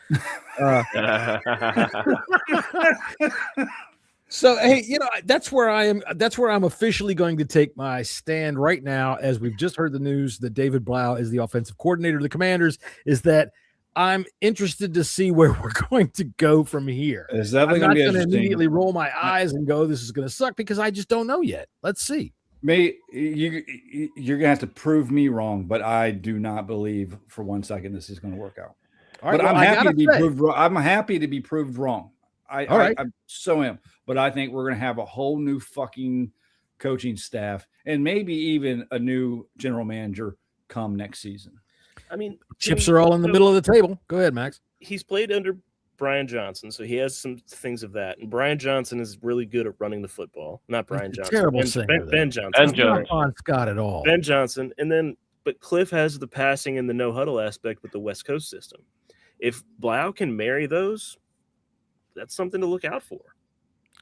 So, hey, that's where I am. That's where I'm officially going to take my stand right now, as we've just heard the news that David Blau is the offensive coordinator of the Commanders, is that I'm interested to see where we're going to go from here. It's definitely going to be interesting. Immediately roll my eyes and go, this is going to suck, because I just don't know yet. Let's see. You're going to have to prove me wrong, but I do not believe for 1 second this is going to work out. All right, but I'm happy to be proved wrong. I'm happy to be proved wrong. I so am. But I think we're going to have a whole new fucking coaching staff and maybe even a new general manager come next season. I mean, chips are all in the middle of the table. Go ahead, Max. He's played under Brian Johnson, so he has some things of that. And Brian Johnson is really good at running the football. Not Brian Johnson. Terrible Ben Johnson. Not on Scott at all. Ben Johnson. But Cliff has the passing and the no huddle aspect with the West Coast system. If Blau can marry those, that's something to look out for.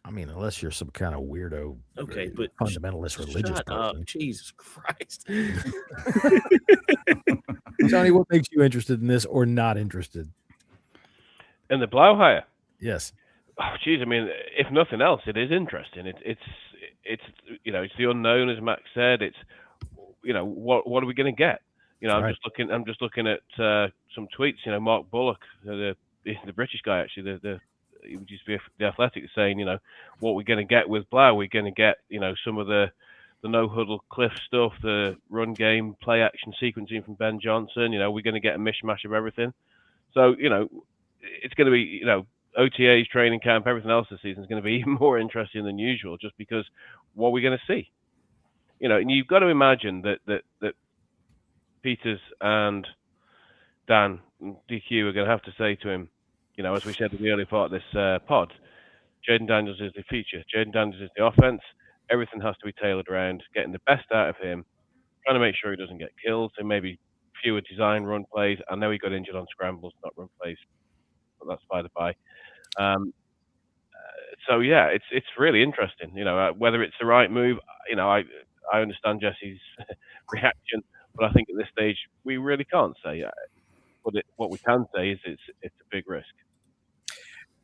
I mean, unless you're some kind of weirdo, Okay, but fundamentalist religious shut person. up. Jesus Christ. Tony, what makes you interested in this or not interested? And the Blauhire. Yes. Oh, geez, I mean, if nothing else, it is interesting. It's you know, it's the unknown, as Max said. It's, you know, what are we going to get? You know, Right. I'm just looking at some tweets. You know, Mark Bullock, the British guy, actually, he would just be the Athletic, saying, you know, what we're going to get with Blau. We're going to get, you know, some of the no huddle cliff stuff, the run game, play action sequencing from Ben Johnson. You know, we're going to get a mishmash of everything. So, you know, it's going to be, you know, OTAs, training camp, everything else this season is going to be even more interesting than usual, just because what we're going to see. You know, and you've got to imagine that Peters and Dan and DQ are going to have to say to him, you know, as we said in the early part of this pod, Jaden Daniels is the future. Jaden Daniels is the offense. Everything has to be tailored around getting the best out of him, trying to make sure he doesn't get killed, so maybe fewer design run plays. I know he got injured on scrambles, not run plays, but that's by the by. So yeah, it's really interesting. You know, whether it's the right move. You know, I understand Jesse's reaction, but I think at this stage we really can't say. But what we can say is it's a big risk.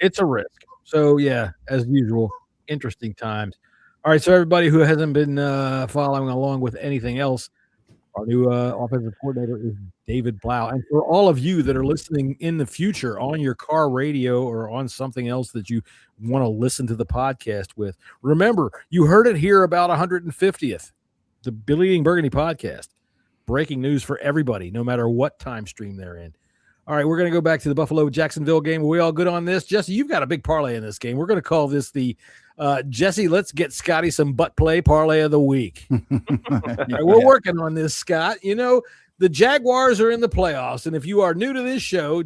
It's a risk. So yeah, as usual, interesting times. All right, so everybody who hasn't been following along with anything else, our new offensive coordinator is David Blau. And for all of you that are listening in the future on your car radio or on something else that you want to listen to the podcast with, remember, you heard it here about 150th, the Bleeding Burgundy podcast. Breaking news for everybody, no matter what time stream they're in. All right, we're going to go back to the Buffalo-Jacksonville game. Are we all good on this? Jesse, you've got a big parlay in this game. We're going to call this the Jesse, let's get Scotty some butt play parlay of the week. Right, we're working on this, Scott. You know, the Jaguars are in the playoffs, and if you are new to this show,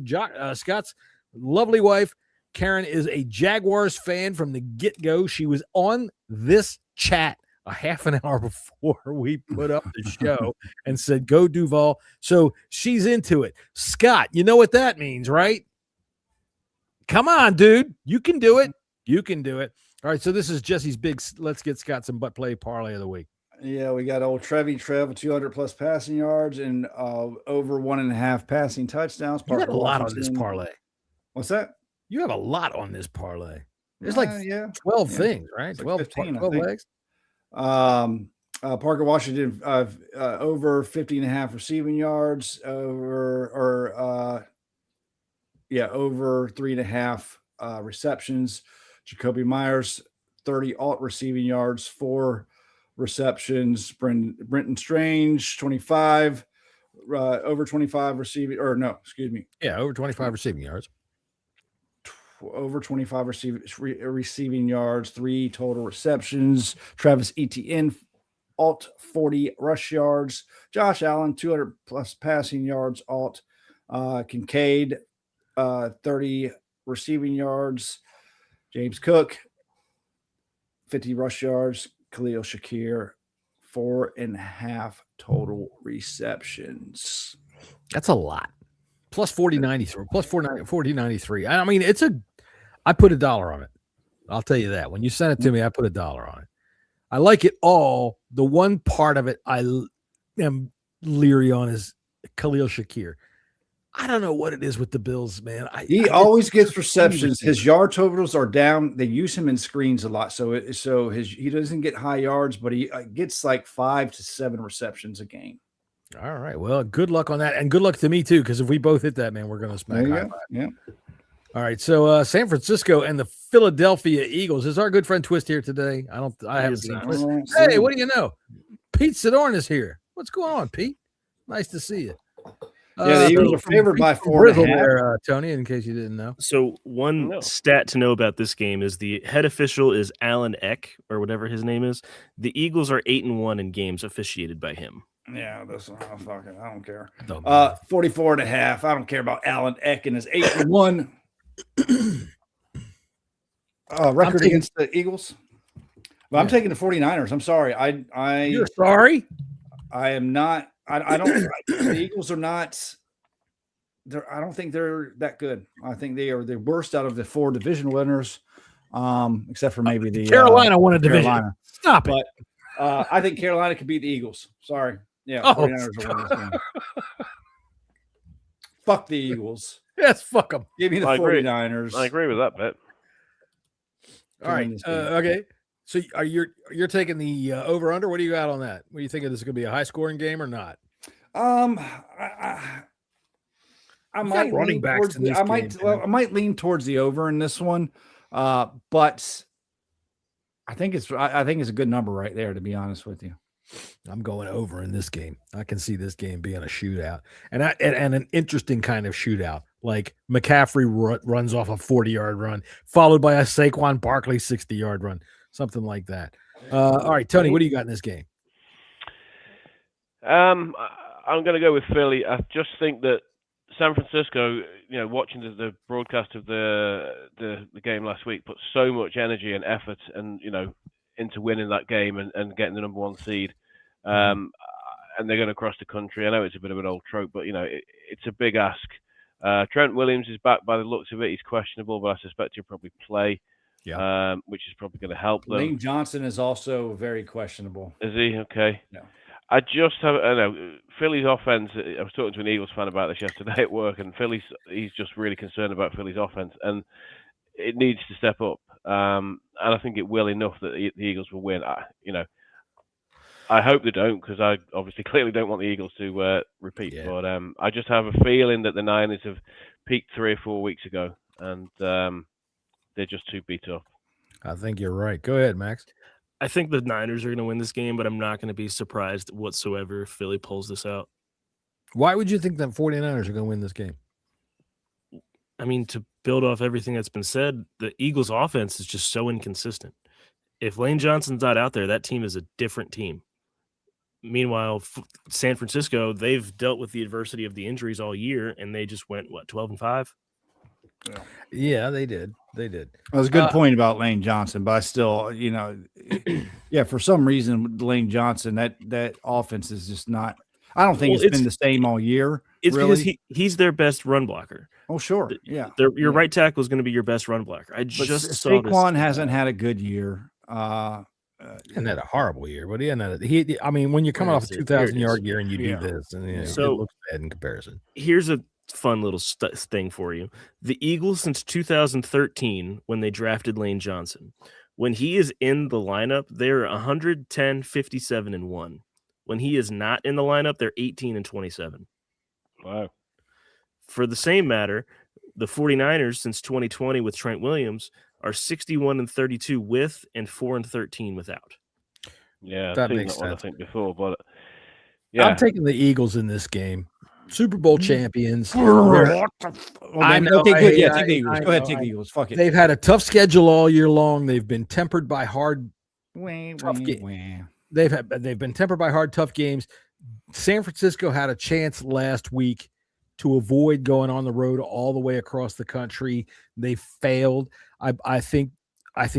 Scott's lovely wife, Karen, is a Jaguars fan from the get-go. She was on this chat a half an hour before we put up the show and said, go Duval. So she's into it. Scott, you know what that means, right? Come on, dude. You can do it. You can do it. All right, so this is Jesse's big let's get Scott some butt play parlay of the week. Yeah, we got old Trev with 200 plus passing yards and over 1.5 passing touchdowns. You got a lot on this parlay. What's that? You have a lot on this parlay. There's like 12 things, right? It's 12, like 15, 12 legs. Parker Washington over 50.5 receiving yards, over 3.5 receptions. Jacoby Myers 30 alt receiving yards, 4 receptions. Brenton Strange 25 over 25 receiving, or no, excuse me. Yeah, over 25 receiving yards. Over 25 receiving yards, 3 total receptions. Travis Etienne, alt 40 rush yards. Josh Allen, 200 plus passing yards, alt. Kincaid, 30 receiving yards. James Cook, 50 rush yards. Khalil Shakir, 4.5 total receptions. That's a lot. Plus 40.93, plus 40.93. I mean, I put $1 on it. I'll tell you that. When you sent it to me, I put $1 on it. I like it all. The one part of it I am leery on is Khalil Shakir. I don't know what it is with the Bills, man. He always gets receptions. His yard totals are down. They use him in screens a lot, so he doesn't get high yards, but he gets like 5 to 7 receptions a game. All right. Well, good luck on that, and good luck to me too, because if we both hit that, man, we're going to smack high five. Yeah. All right. So San Francisco and the Philadelphia Eagles. Is our good friend Twist here today? I haven't seen Twist. Hey, what do you know? Pete Sidorn is here. What's going on, Pete? Nice to see you. Yeah, the Eagles are favored by 4.5. There, Tony, in case you didn't know. So one stat to know about this game is the head official is Alan Eck, or whatever his name is. The Eagles are 8-1 in games officiated by him. Yeah, I don't care. 44.5. I don't care about Alan Eck and his 8-1 record against the Eagles. But I'm taking the 49ers. I'm sorry. You're sorry? I am not. I don't. The Eagles are not. I don't think they're that good. I think they are the worst out of the 4 division winners. except for maybe the Carolina won a division. Carolina. Stop it. But I think Carolina could beat the Eagles. Sorry. Yeah, Oh. 49ers will win this game. Fuck the Eagles. Yes, fuck them. Give me the I agree. 49ers. I agree with that bit. All right. Okay. So you're taking the over under. What do you got on that? What do you think? This is going to be a high scoring game or not? I might running backs towards in this I game, might lean towards the over in this one. But I think it's a good number right there, to be honest with you. I'm going over in this game. I can see this game being a shootout and an interesting kind of shootout. Like McCaffrey runs off a 40-yard run, followed by a Saquon Barkley 60-yard run, something like that. All right, Tony, what do you got in this game? I'm going to go with Philly. I just think that San Francisco, watching the broadcast of the game last week, put so much energy and effort and into winning that game and getting the number one seed. And they're going to cross the country. I know it's a bit of an old trope, but it's a big ask. Trent Williams is back by the looks of it. He's questionable, but I suspect he'll probably play. Yeah. Which is probably going to help them. Lane Johnson is also very questionable. Is he? Okay. No. I know Philly's offense. I was talking to an Eagles fan about this yesterday at work, and he's just really concerned about Philly's offense, and it needs to step up. And I think it will enough that the Eagles will win. I hope they don't, because I obviously clearly don't want the Eagles to repeat. Yeah. But I just have a feeling that the Niners have peaked 3 or 4 weeks ago, and they're just too beat up. I think you're right. Go ahead, Max. I think the Niners are going to win this game, but I'm not going to be surprised whatsoever if Philly pulls this out. Why would you think that 49ers are going to win this game? I mean, to build off everything that's been said, the Eagles' offense is just so inconsistent. If Lane Johnson's not out there, that team is a different team. Meanwhile, San Francisco, they've dealt with the adversity of the injuries all year, and they just went, 12-5? Yeah, they did. That was a good point about Lane Johnson, but I still, for some reason, Lane Johnson, that offense is just not. I don't think it's been the same all year. It's really. Because he's their best run blocker. Oh, sure, yeah. Your right tackle is going to be your best run blocker. Saquon hasn't had a good year. He hasn't had a horrible year, but I mean, when you're coming off a 2,000-yard year and you do this, and it looks bad in comparison. Here's a fun little thing for you. The Eagles since 2013, when they drafted Lane Johnson, when he is in the lineup, they're 110, 57, and 1. When he is not in the lineup, they're 18 and 27. Wow. For the same matter, the 49ers since 2020 with Trent Williams are 61 and 32 with and 4 and 13 without. Yeah, that I've seen makes that one, sense. I think before, but yeah, I'm taking the Eagles in this game. Super Bowl champions. I know. Okay, good. Yeah, take the Eagles. Go ahead, take the Eagles. Fuck it. They've had a tough schedule all year long. They've been tempered by tough games. They've been tempered by tough games. San Francisco had a chance last week to avoid going on the road all the way across the country. They failed. I think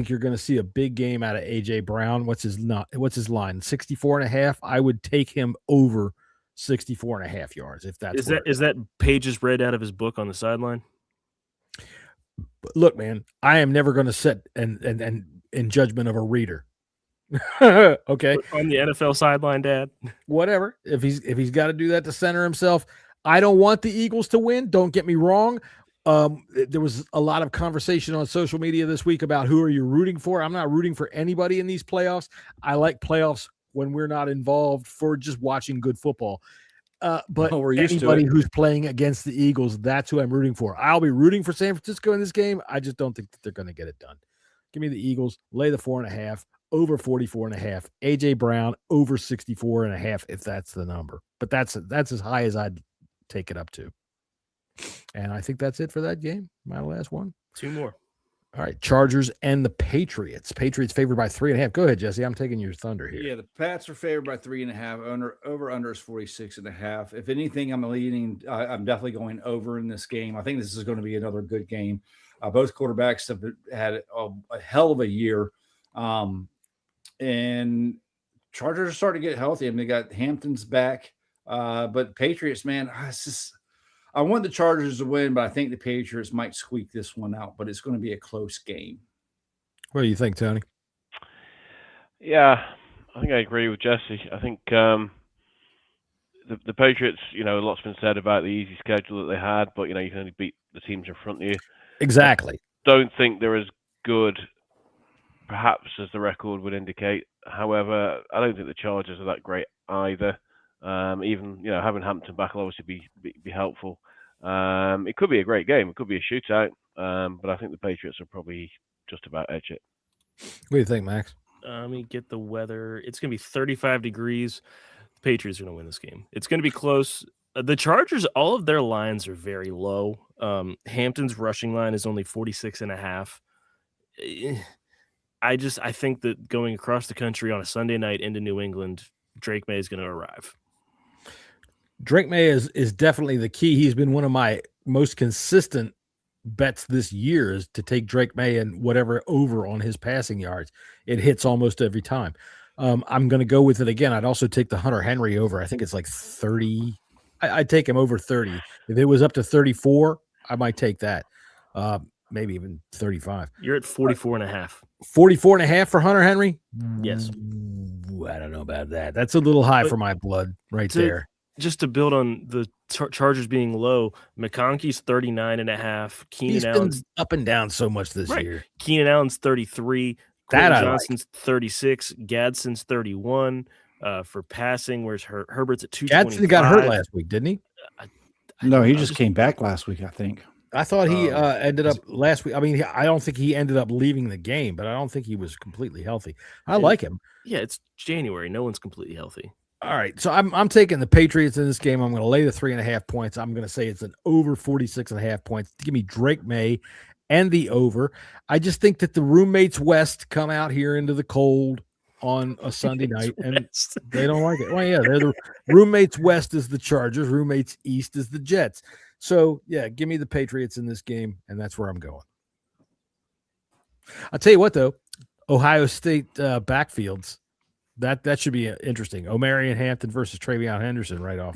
you're going to see a big game out of AJ Brown. What's his line? 64.5. I would take him over 64.5 yards if that's is that pages read out of his book on the sideline. Look, man, I am never going to sit and in judgment of a reader. Okay, on the NFL sideline, Dad. Whatever. If he's got to do that to center himself, I don't want the Eagles to win. Don't get me wrong. There was a lot of conversation on social media this week about who are you rooting for. I'm not rooting for anybody in these playoffs. I like playoffs when we're not involved for just watching good football. But anybody who's playing against the Eagles, that's who I'm rooting for. I'll be rooting for San Francisco in this game. I just don't think that they're going to get it done. Give me the Eagles, lay the 4.5, over 44.5. AJ Brown, over 64.5, if that's the number. But that's as high as I'd take it up to. And I think that's it for that game. My last one. 2 more. All right, Chargers and the Patriots. Patriots favored by 3.5. Go ahead, Jesse. I'm taking your thunder here. Yeah, the Pats are favored by 3.5. Over under is 46.5. If anything, I'm definitely going over in this game. I think this is going to be another good game. Both quarterbacks have had a hell of a year, and Chargers are starting to get healthy. I mean, they got Hampton's back, but Patriots, man, I want the Chargers to win, but I think the Patriots might squeak this one out, but it's going to be a close game. What do you think, Tony? Yeah, I think I agree with Jesse. I think the Patriots, a lot's been said about the easy schedule that they had, but you can only beat the teams in front of you. Exactly. Don't think they're as good, perhaps, as the record would indicate. However, I don't think the Chargers are that great either. Even having Hampton back will obviously be helpful. It could be a great game. It could be a shootout. But I think the Patriots will probably just about edge it. What do you think, Max? Let me get the weather. It's going to be 35 degrees. The Patriots are going to win this game. It's going to be close. The Chargers, all of their lines are very low. Hampton's rushing line is only 46.5. I think that going across the country on a Sunday night into New England, Drake May is going to arrive. Drake May is definitely the key. He's been one of my most consistent bets this year is to take Drake May and whatever over on his passing yards. It hits almost every time. I'm going to go with it again. I'd also take the Hunter Henry over. I think it's like 30. I'd take him over 30. If it was up to 34, I might take that. Maybe even 35. You're at 44.5. 44.5 for Hunter Henry? Yes. Ooh, I don't know about that. That's a little high for my blood right there. Just to build on the Chargers being low, McConkey's 39.5. He's been up and down so much this year. Keenan Allen's 33. Quentin Johnson's 36. Gadsden's 31. For passing, where's Herbert's at 225. Gadsden got hurt last week, didn't he? No, he just came back last week, I think. I thought he ended up last week. I mean, I don't think he ended up leaving the game, but I don't think he was completely healthy. I like him. Yeah, it's January. No one's completely healthy. All right, so I'm taking the Patriots in this game. I'm going to lay the 3.5 points. I'm going to say it's an over 46.5 points. Give me Drake May and the over. I just think that the roommates West come out here into the cold on a Sunday night, and they don't like it. Well, yeah, they're the roommates West is the Chargers, roommates East is the Jets. So, yeah, give me the Patriots in this game, and that's where I'm going. I'll tell you what, though, Ohio State backfields, that should be interesting. Omarion Hampton versus Travion Henderson right off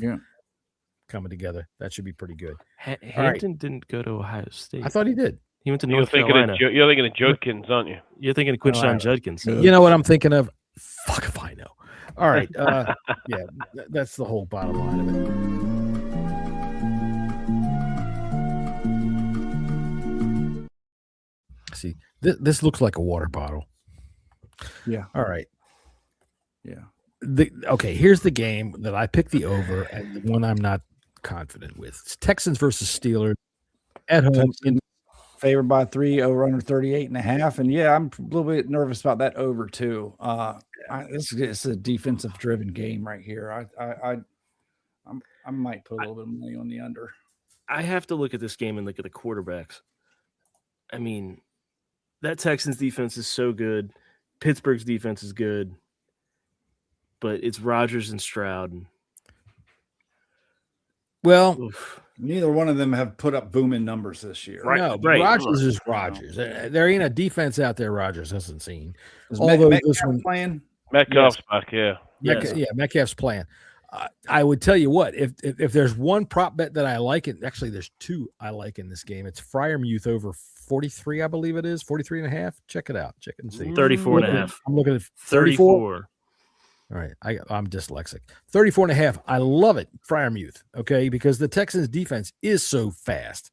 coming together. That should be pretty good. Hampton didn't go to Ohio State. I thought he did. He went to North Carolina. You're thinking of Judkins, aren't you? You're thinking of Quinshon Judkins. You know what I'm thinking of? Fuck if I know. All right. Yeah, that's the whole bottom line of it. See, this looks like a water bottle. Yeah. All right. Yeah. Okay, here's the game that I picked the over and the one I'm not confident with. It's Texans versus Steelers at home. Favored by 3, over under 38.5. And yeah, I'm a little bit nervous about that over too. It's a defensive driven game right here. I might put a little bit of money on the under. I have to look at this game and look at the quarterbacks. I mean, that Texans defense is so good. Pittsburgh's defense is good. But it's Rodgers and Stroud. Well, neither one of them have put up booming numbers this year. Right, no, right. Rodgers is Rodgers. There ain't a defense out there Rodgers hasn't seen. Although this one playing, Metcalf's back here. Metcalf's playing. I would tell you what, if there's one prop bet that I like, it actually there's two I like in this game. It's Freiermuth over 43, I believe it is 43.5. Check it out. Check it and see. 34.5. I'm looking at 34. All right, I'm dyslexic. 34.5. I love it, Freiermuth. Okay, because the Texans defense is so fast.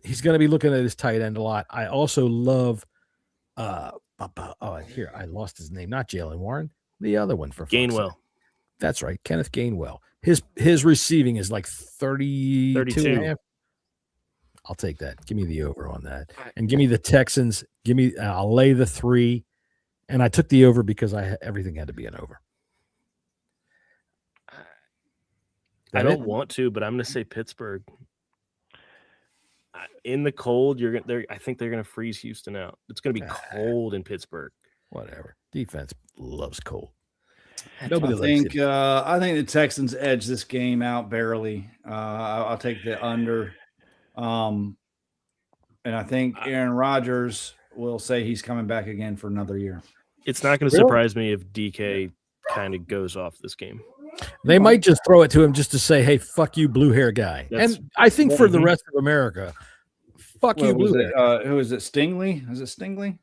He's going to be looking at his tight end a lot. I also love. Here I lost his name. Not Jalen Warren. The other one for Gainwell. That's right, Kenneth Gainwell. His receiving is like 32.5. I'll take that. Give me the over on that, and give me the Texans. I'll lay the 3, and I took the over because everything had to be an over. I don't want to, but I'm going to say Pittsburgh. In the cold, I think they're going to freeze Houston out. It's going to be cold in Pittsburgh. Whatever. Defense loves cold. I think the Texans edge this game out barely. I'll take the under. And I think Aaron Rodgers will say he's coming back again for another year. It's not going to surprise me if DK kind of goes off this game. They might just throw it to him just to say, hey, fuck you, blue hair guy. And I think for the rest of America, fuck you, blue hair. Who is it? Stingley? Is it Stingley?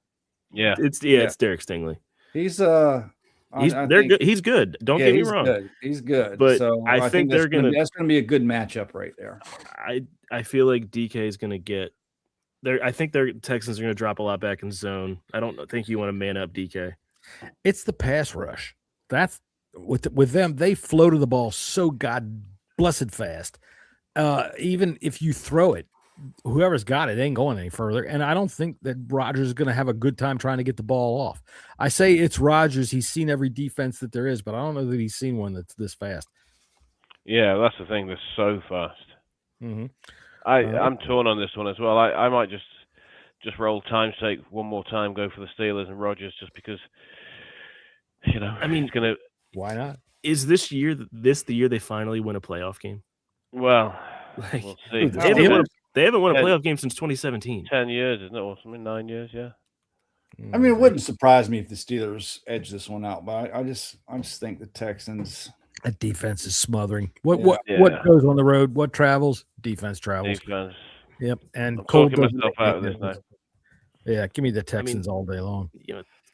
Yeah. It's Derek Stingley. He's good. He's good. Don't get me wrong. Good. He's good. But So I think that's going to be a good matchup right there. I feel like DK is going to get there. I think their Texans are going to drop a lot back in zone. I don't think you want to man up DK. It's the pass rush. That's with them. They flow to the ball so god blessed fast. Even if you throw it, whoever's got it ain't going any further. And I don't think that Rodgers is going to have a good time trying to get the ball off. I say it's Rodgers. He's seen every defense that there is, but I don't know that he's seen one that's this fast. Yeah, that's the thing. They're so fast. Mm-hmm. I'm torn on this one as well. I might just roll time's sake one more time, go for the Steelers and Rodgers, just because, I mean, it's going to. Why not? Is this year the year they finally win a playoff game? Well, we'll see. They haven't won a playoff game since 2017. 10 years, isn't it? Or something, 9 years, yeah. I mean, it wouldn't surprise me if the Steelers edge this one out, but I just think the Texans. That defense is smothering. What goes on the road? What travels? Defense travels. Defense. Yep. And I'm Cole talking myself out of this now. Yeah, give me the Texans all day long.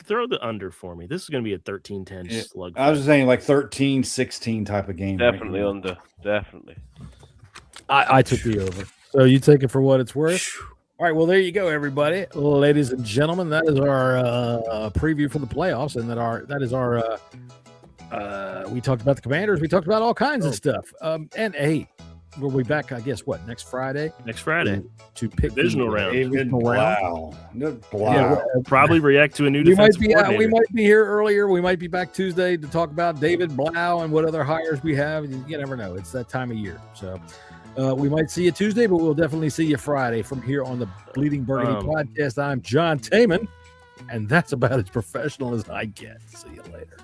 Throw the under for me. This is going to be a 13-10 slug. I was just saying like 13-16 type of game. Definitely under. Definitely. I took the over. So you take it for what it's worth. All right, well, there you go, everybody, ladies and gentlemen. That is our preview for the playoffs, and that is our. We talked about the Commanders. We talked about all kinds of stuff. And hey, we'll be back. I guess next Friday. Next Friday to pick divisional round. Wow. Yeah, probably react to a new defensive coordinator. We might be here earlier. We might be back Tuesday to talk about David Blau and what other hires we have. You never know. It's that time of year, so. We might see you Tuesday, but we'll definitely see you Friday from here on the Bleeding Burgundy podcast. I'm John Taman, and that's about as professional as I get. See you later.